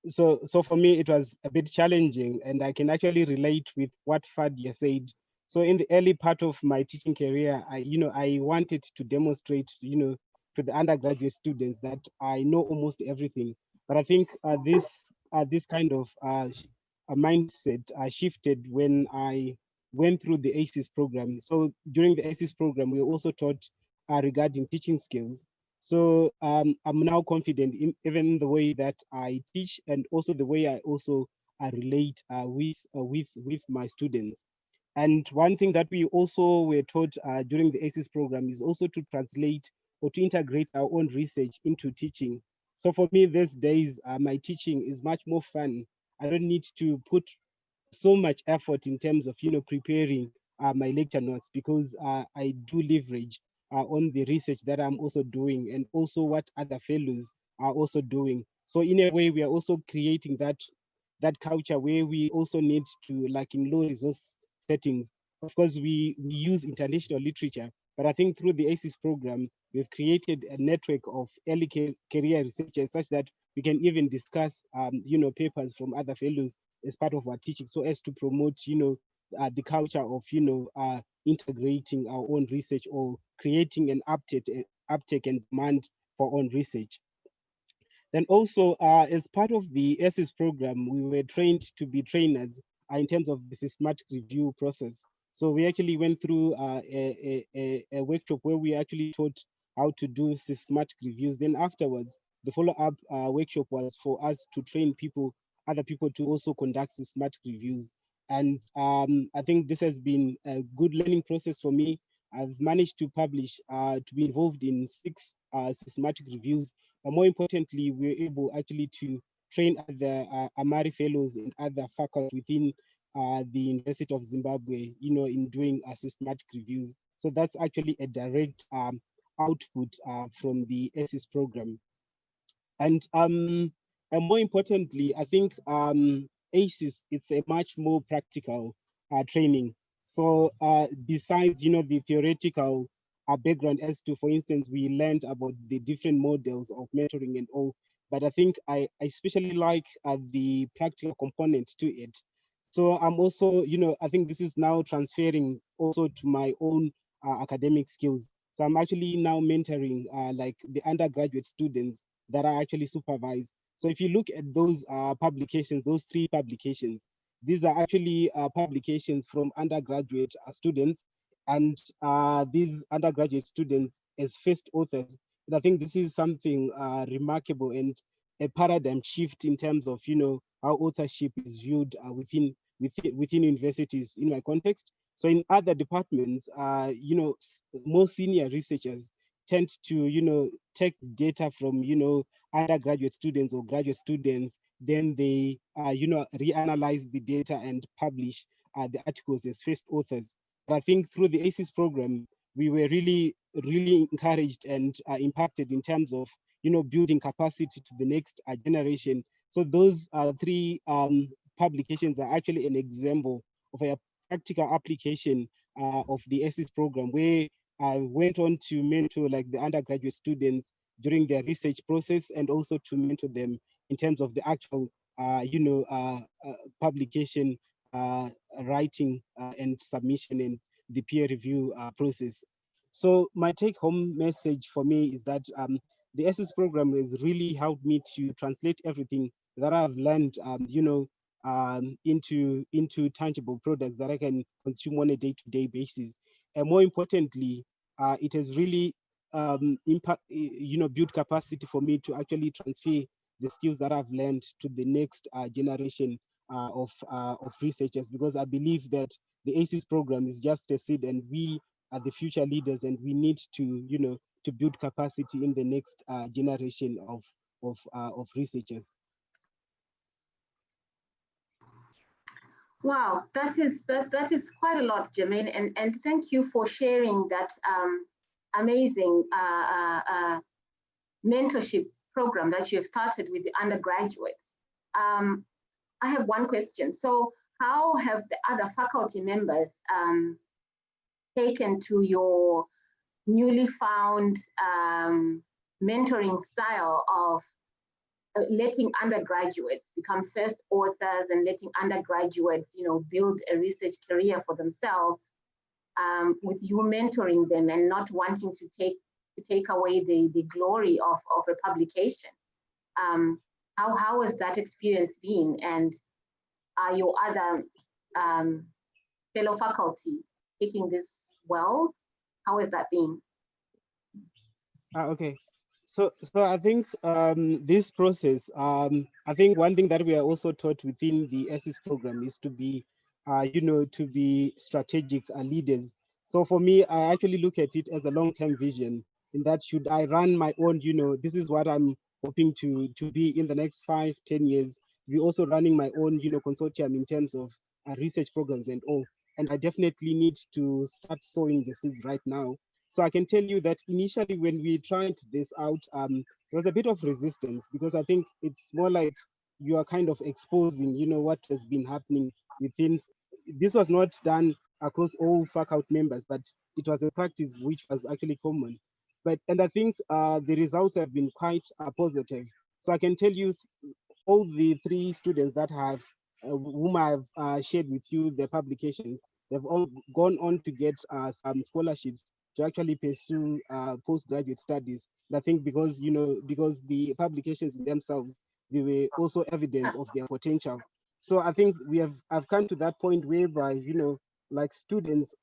so for me, it was a bit challenging, and I can actually relate with what Fadia said. So in the early part of my teaching career, I wanted to demonstrate, to the undergraduate students that I know almost everything. But I think this kind of a mindset shifted when I went through the ACES program. So during the ACES program, we were also taught regarding teaching skills. So I'm now confident in even the way that I teach and also the way I also relate with my students. And one thing that we also were taught during the ACES program is also to translate or to integrate our own research into teaching. So for me, these days, my teaching is much more fun. I don't need to put so much effort in terms of preparing my lecture notes because I do leverage on the research that I'm also doing and also what other fellows are also doing. So in a way, we are also creating that culture where we also need to, like in low resource settings, of course, we use international literature, but I think through the ACES program, we've created a network of early career researchers such that we can even discuss, papers from other fellows as part of our teaching, so as to promote, the culture of, integrating our own research or creating an uptake and demand for own research. Then also, as part of the ACES program, we were trained to be trainers in terms of the systematic review process. So we actually went through a workshop where we actually taught how to do systematic reviews. Then afterwards, the follow-up workshop was for us to train other people to also conduct systematic reviews. And I think this has been a good learning process for me. I've managed to publish, to be involved in 6 systematic reviews. But more importantly, we're able actually to train other AMARI fellows and other faculty within the University of Zimbabwe, in doing systematic reviews. So that's actually a direct output from the ACES program. And more importantly, I think ACES, it's a much more practical training. So besides, the theoretical background as to, for instance, we learned about the different models of mentoring and all, but I think I especially like the practical component to it. So I'm also, I think this is now transferring also to my own academic skills. So I'm actually now mentoring like the undergraduate students that I actually supervise. So if you look at those publications, those 3 publications, these are actually publications from undergraduate students, and these undergraduate students as first authors. And I think this is something remarkable and a paradigm shift in terms of, how authorship is viewed within universities in my context. So in other departments, more senior researchers tend to, take data from, undergraduate students or graduate students, then they, reanalyze the data and publish the articles as first authors. But I think through the ACES program, we were really, really encouraged and impacted in terms of, building capacity to the next generation. So those 3 publications are actually an example of a practical application of the ACES program, where I went on to mentor like the undergraduate students during their research process and also to mentor them in terms of the actual, publication, writing and submission and the peer review process. So my take-home message for me is that the ACES program has really helped me to translate everything that I've learned, into tangible products that I can consume on a day-to-day basis. And more importantly, it has really build capacity for me to actually transfer the skills that I've learned to the next generation of researchers, because I believe that the ACES program is just a seed, and we are the future leaders, and we need to to build capacity in the next generation of researchers. Wow, that is quite a lot, Jermaine, and thank you for sharing that amazing mentorship program that you have started with the undergraduates. I have one question. So how have the other faculty members taken to your newly found mentoring style of letting undergraduates become first authors and letting undergraduates, build a research career for themselves, with you mentoring them and not wanting to take away the glory of a publication. How has that experience been? And are your other fellow faculty taking this well? How has that been? Okay. So I think this process, I think one thing that we are also taught within the ESIS program is to be, to be strategic leaders. So for me, I actually look at it as a long-term vision, in that should I run my own, this is what I'm hoping to be in the next 5-10 years. We're also running my own, consortium in terms of research programs and all. And I definitely need to start sowing the seeds right now. So I can tell you that initially when we tried this out, there was a bit of resistance, because I think it's more like you are kind of exposing, what has been happening within. This was not done across all faculty members, but it was a practice which was actually common. And I think the results have been quite positive. So I can tell you all the 3 students that have, whom I have shared with you the publications, they've all gone on to get some scholarships to actually pursue postgraduate studies. And I think because the publications in themselves, they were also evidence of their potential. So I think I've come to that point whereby, like students,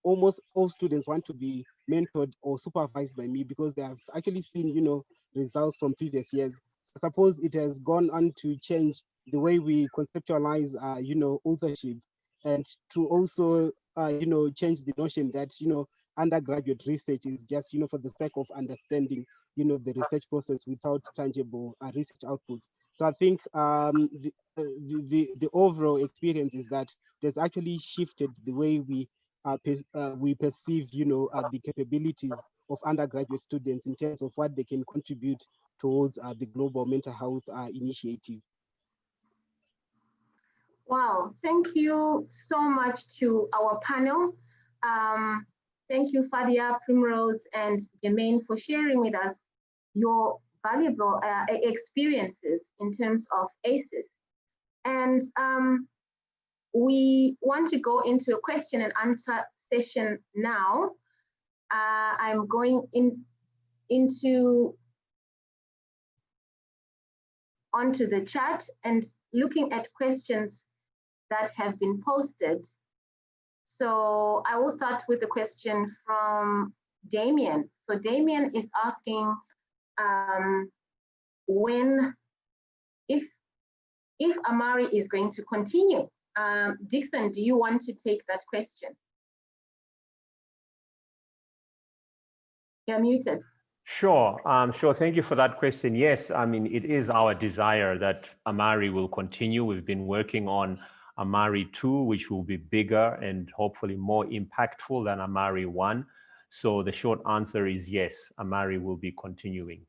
almost all students want to be mentored or supervised by me, because they have actually seen, results from previous years. So I suppose it has gone on to change the way we conceptualize, authorship, and to also, change the notion that, undergraduate research is just, for the sake of understanding, the research process without tangible research outputs. So I think the overall experience is that there's actually shifted the way we perceive, the capabilities of undergraduate students in terms of what they can contribute towards the global mental health initiative. Wow, thank you so much to our panel. Thank you, Fadia, Primrose, and Jermaine, for sharing with us your valuable experiences in terms of ACES. And we want to go into a question and answer session now. I'm going onto the chat and looking at questions that have been posted. So I will start with a question from Damien. So Damien is asking if AMARI is going to continue. Dixon, do you want to take that question? You're muted. Sure. Sure. Thank you for that question. Yes, I mean, it is our desire that AMARI will continue. We've been working on AMARI-II, which will be bigger and hopefully more impactful than AMARI-I. So the short answer is yes, AMARI will be continuing.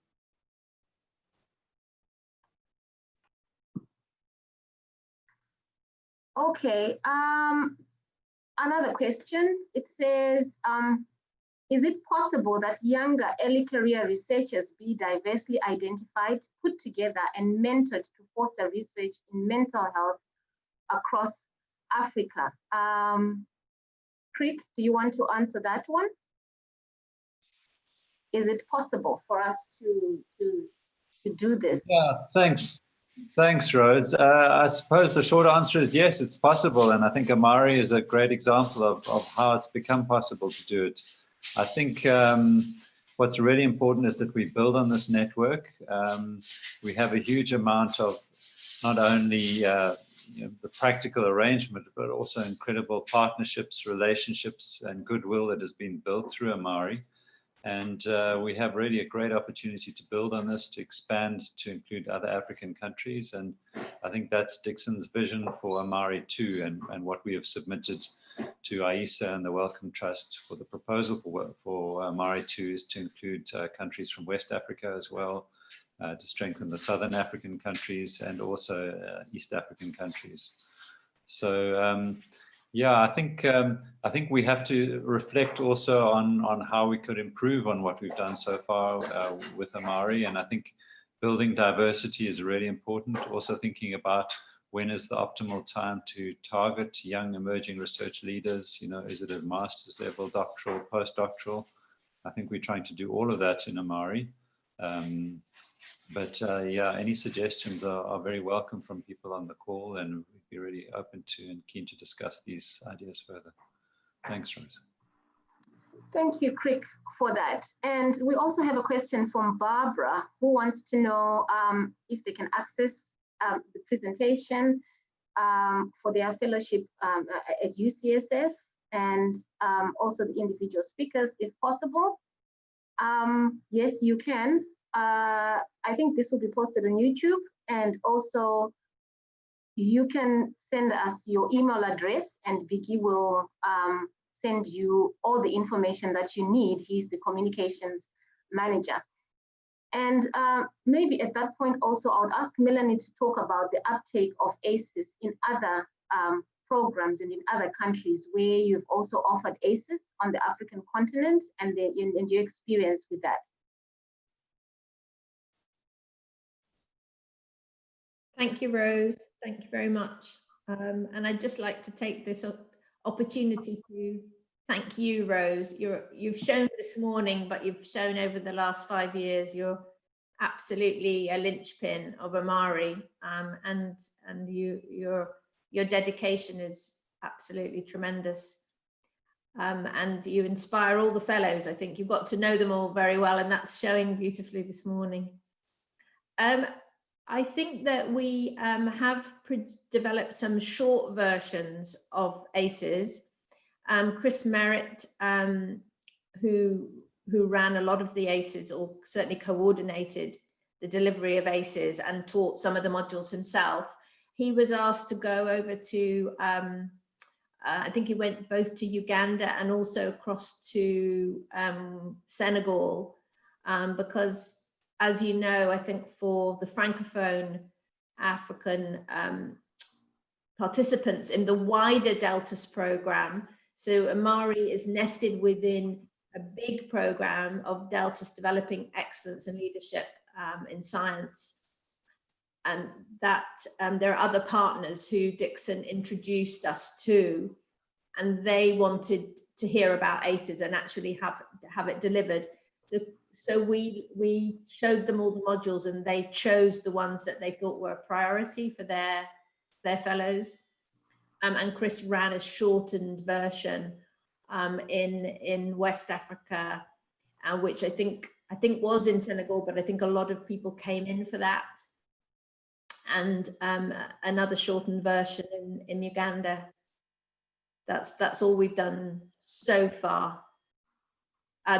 Okay. Another question. It says, is it possible that younger early career researchers be diversely identified, put together, and mentored to foster research in mental health across Africa? Preet, do you want to answer that one? Is it possible for us to do this? Yeah, thanks. Thanks, Rose. I suppose the short answer is yes, it's possible. And I think AMARI is a great example of how it's become possible to do it. I think what's really important is that we build on this network. We have a huge amount of not only the practical arrangement, but also incredible partnerships, relationships, and goodwill that has been built through AMARI. And we have really a great opportunity to build on this, to expand, to include other African countries. And I think that's Dixon's vision for AMARI-II and what we have submitted to AISA and the Wellcome Trust for the proposal for AMARI-II is to include countries from West Africa as well, to strengthen the Southern African countries and also East African countries. So Yeah, I think we have to reflect also on how we could improve on what we've done so far with AMARI, and I think building diversity is really important. Also thinking about when is the optimal time to target young emerging research leaders. You know, is it at master's level, doctoral, postdoctoral? I think we're trying to do all of that in AMARI. But yeah, any suggestions are very welcome from people on the call, and we'd be really open to and keen to discuss these ideas further. Thanks, Rose. Thank you, Crick, for that. And we also have a question from Barbara, who wants to know if they can access the presentation for their fellowship at UCSF, and also the individual speakers, if possible. Yes, you can. I think this will be posted on YouTube, and also you can send us your email address, and Vicky will send you all the information that you need. He's the communications manager. And maybe at that point also, I would ask Melanie to talk about the uptake of ACES in other programs and in other countries where you've also offered ACES on the African continent, and your experience with that. Thank you, Rose. Thank you very much. And I'd just like to take this opportunity to thank you, Rose. You've shown this morning, but you've shown over the last 5 years, you're absolutely a linchpin of AMARI, and your dedication is absolutely tremendous. And you inspire all the fellows. I think you've got to know them all very well, and that's showing beautifully this morning. I think that we have developed some short versions of ACES. Chris Merritt, who ran a lot of the ACES, or certainly coordinated the delivery of ACES and taught some of the modules himself, he was asked to go over to, I think he went both to Uganda and also across to Senegal, because, as you know, I think for the Francophone African participants in the wider Deltas program, so AMARI is nested within a big program of Deltas developing excellence and leadership in science. And that there are other partners who Dixon introduced us to, and they wanted to hear about ACES and actually have it delivered. So we showed them all the modules, and they chose the ones that they thought were a priority for their fellows. And Chris ran a shortened version in West Africa, which I think was in Senegal, but I think a lot of people came in for that. And another shortened version in Uganda. That's all we've done so far.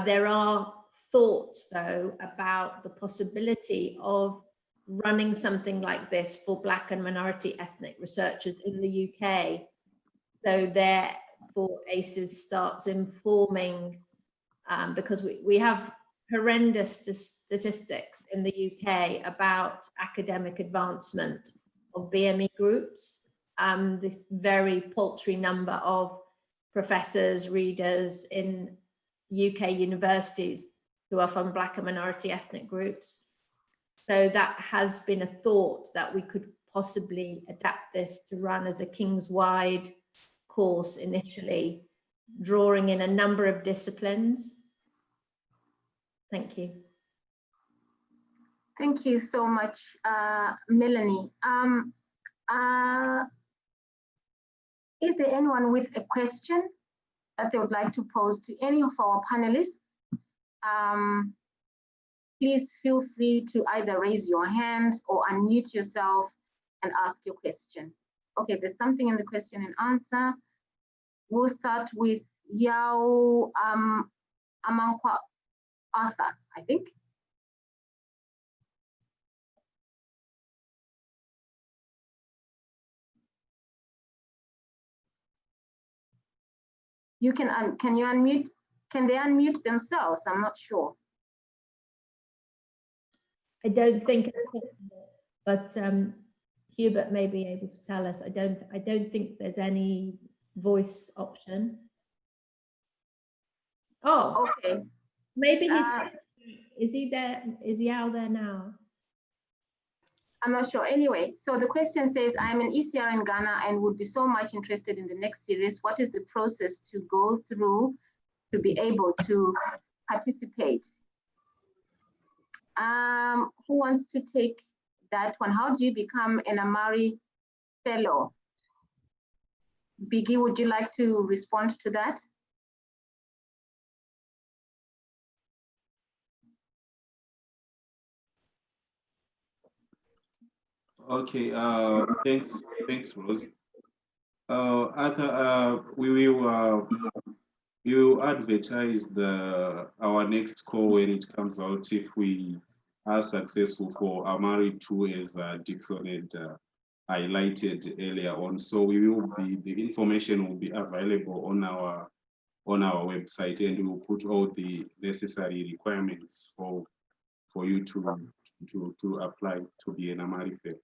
There are thoughts, though, about the possibility of running something like this for Black and minority ethnic researchers in the UK. So therefore ACES starts informing, because we have horrendous statistics in the UK about academic advancement of BME groups, the very paltry number of professors, readers in UK universities who are from Black and minority ethnic groups. So that has been a thought that we could possibly adapt this to run as a King's-wide course initially, drawing in a number of disciplines. Thank you. Thank you so much, Melanie. Is there anyone with a question that they would like to pose to any of our panelists? Please feel free to either raise your hand or unmute yourself and ask your question. Okay, there's something in the question and answer. We'll start with Yao Amankwa Arthur, I think. You can you unmute? Can they unmute themselves? I'm not sure. I don't think, but Hubert may be able to tell us. I don't think there's any voice option. Oh, Okay. maybe is he there? Is he out there now? I'm not sure. Anyway, so the question says, I'm an ECR in Ghana and would be so much interested in the next series. What is the process to go through to be able to participate? Who wants to take that one? How do you become an AMARI fellow? Biggie, would you like to respond to that? Okay, thanks, Rose. Arthur, we will advertise our next call when it comes out if we are successful for AMARI-II, as Dixon had highlighted earlier on. So the information will be available on our website, and we will put all the necessary requirements for you to apply to be an AMARI fellow.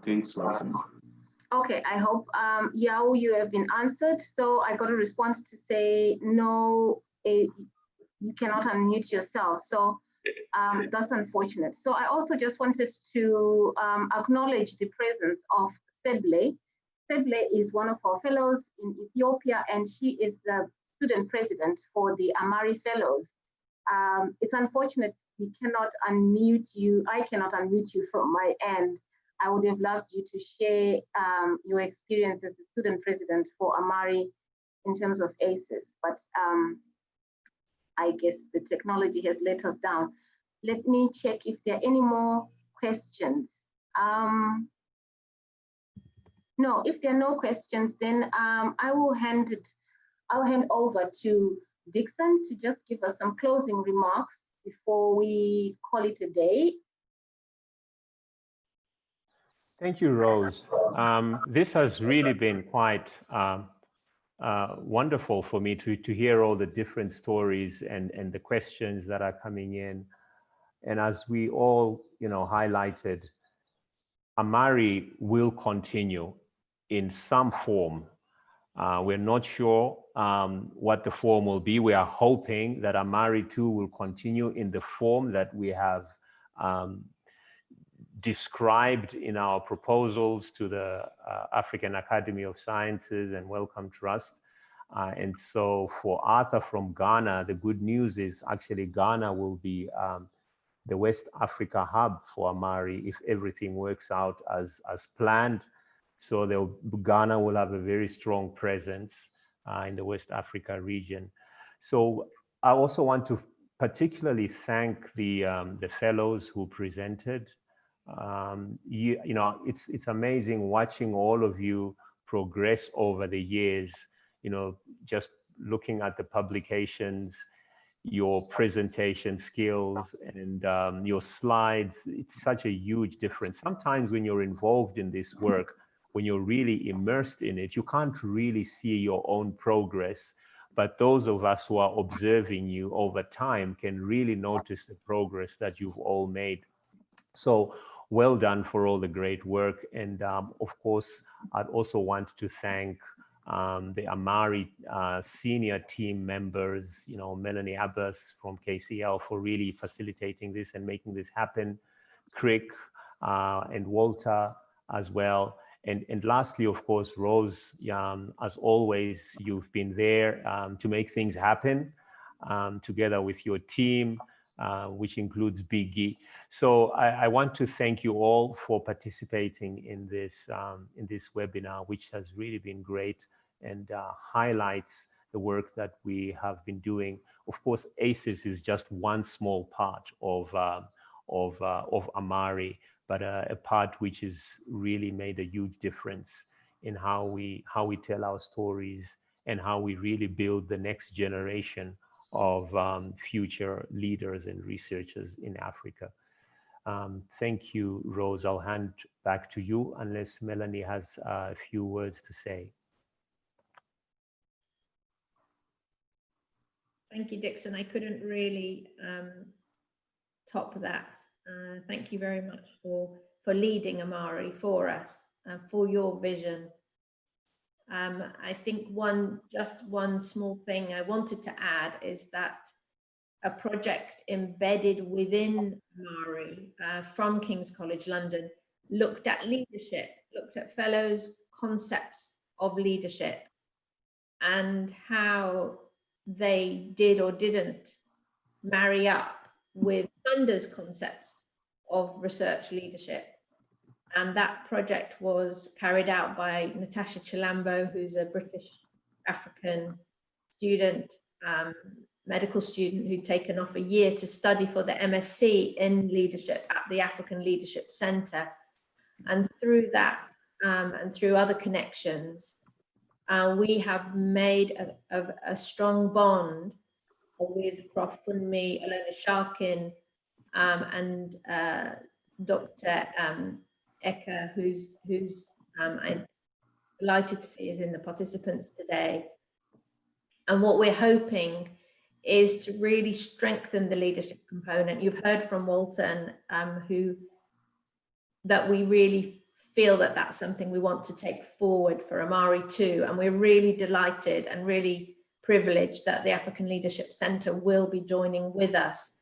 Thanks, Rose. Okay, I hope, Yao, you have been answered. So I got a response to say, no, you cannot unmute yourself. So that's unfortunate. So I also just wanted to acknowledge the presence of Seble. Seble is one of our fellows in Ethiopia, and she is the student president for the AMARI fellows. It's unfortunate we cannot unmute you. I cannot unmute you from my end. I would have loved you to share your experience as the student president for AMARI in terms of ACES, but I guess the technology has let us down. Let me check if there are any more questions. No, if there are no questions, then I'll hand over to Dixon to just give us some closing remarks before we call it a day. Thank you, Rose. This has really been quite wonderful for me to hear all the different stories and the questions that are coming in. And as we all, highlighted, AMARI will continue in some form. We're not sure what the form will be. We are hoping that AMARI-II will continue in the form that we have described in our proposals to the African Academy of Sciences and Wellcome Trust. And so for Arthur from Ghana, the good news is actually Ghana will be the West Africa hub for AMARI if everything works out as planned. So Ghana will have a very strong presence in the West Africa region. So I also want to particularly thank the fellows who presented. It's amazing watching all of you progress over the years, just looking at the publications, your presentation skills and your slides. It's such a huge difference. Sometimes when you're involved in this work, when you're really immersed in it, you can't really see your own progress. But those of us who are observing you over time can really notice the progress that you've all made. So well done for all the great work. And of course, I'd also want to thank the AMARI senior team members, Melanie Abbas from KCL for really facilitating this and making this happen, Crick and Walter as well. And lastly, of course, Rose, as always, you've been there to make things happen together with your team, which includes Biggie. So I want to thank you all for participating in this webinar, which has really been great and highlights the work that we have been doing. Of course, ACES is just one small part of AMARI, but a part which has really made a huge difference in how we tell our stories and how we really build the next generation of future leaders and researchers in Africa. Thank you, Rose. I'll hand back to you unless Melanie has a few words to say. Thank you, Dixon. I couldn't really top that. Thank you very much for leading AMARI for us. for your vision. I think just one small thing I wanted to add is that a project embedded within AMARI from King's College London looked at leadership, looked at fellows' concepts of leadership and how they did or didn't marry up with funders' concepts of research leadership. And that project was carried out by Natasha Chilambo, who's a British African student, medical student who'd taken off a year to study for the MSc in leadership at the African Leadership Centre. And through that and through other connections, we have made a strong bond with Prof. Funmi Alona-Sharkin and Dr. Eka, who's I'm delighted to see is in the participants today. And what we're hoping is to really strengthen the leadership component. You've heard from Walton, that we really feel that that's something we want to take forward for AMARI-II, and we're really delighted and really privileged that the African Leadership Centre will be joining with us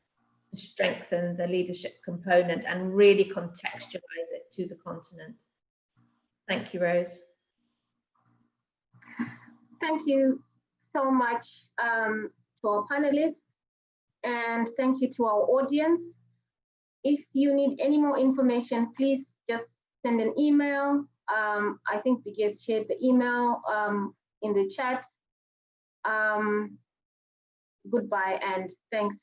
to strengthen the leadership component and really contextualize it to the continent. Thank you, Rose. Thank you so much to our panelists, and thank you to our audience. If you need any more information, please just send an email. I think we just shared the email in the chat. Goodbye and thanks.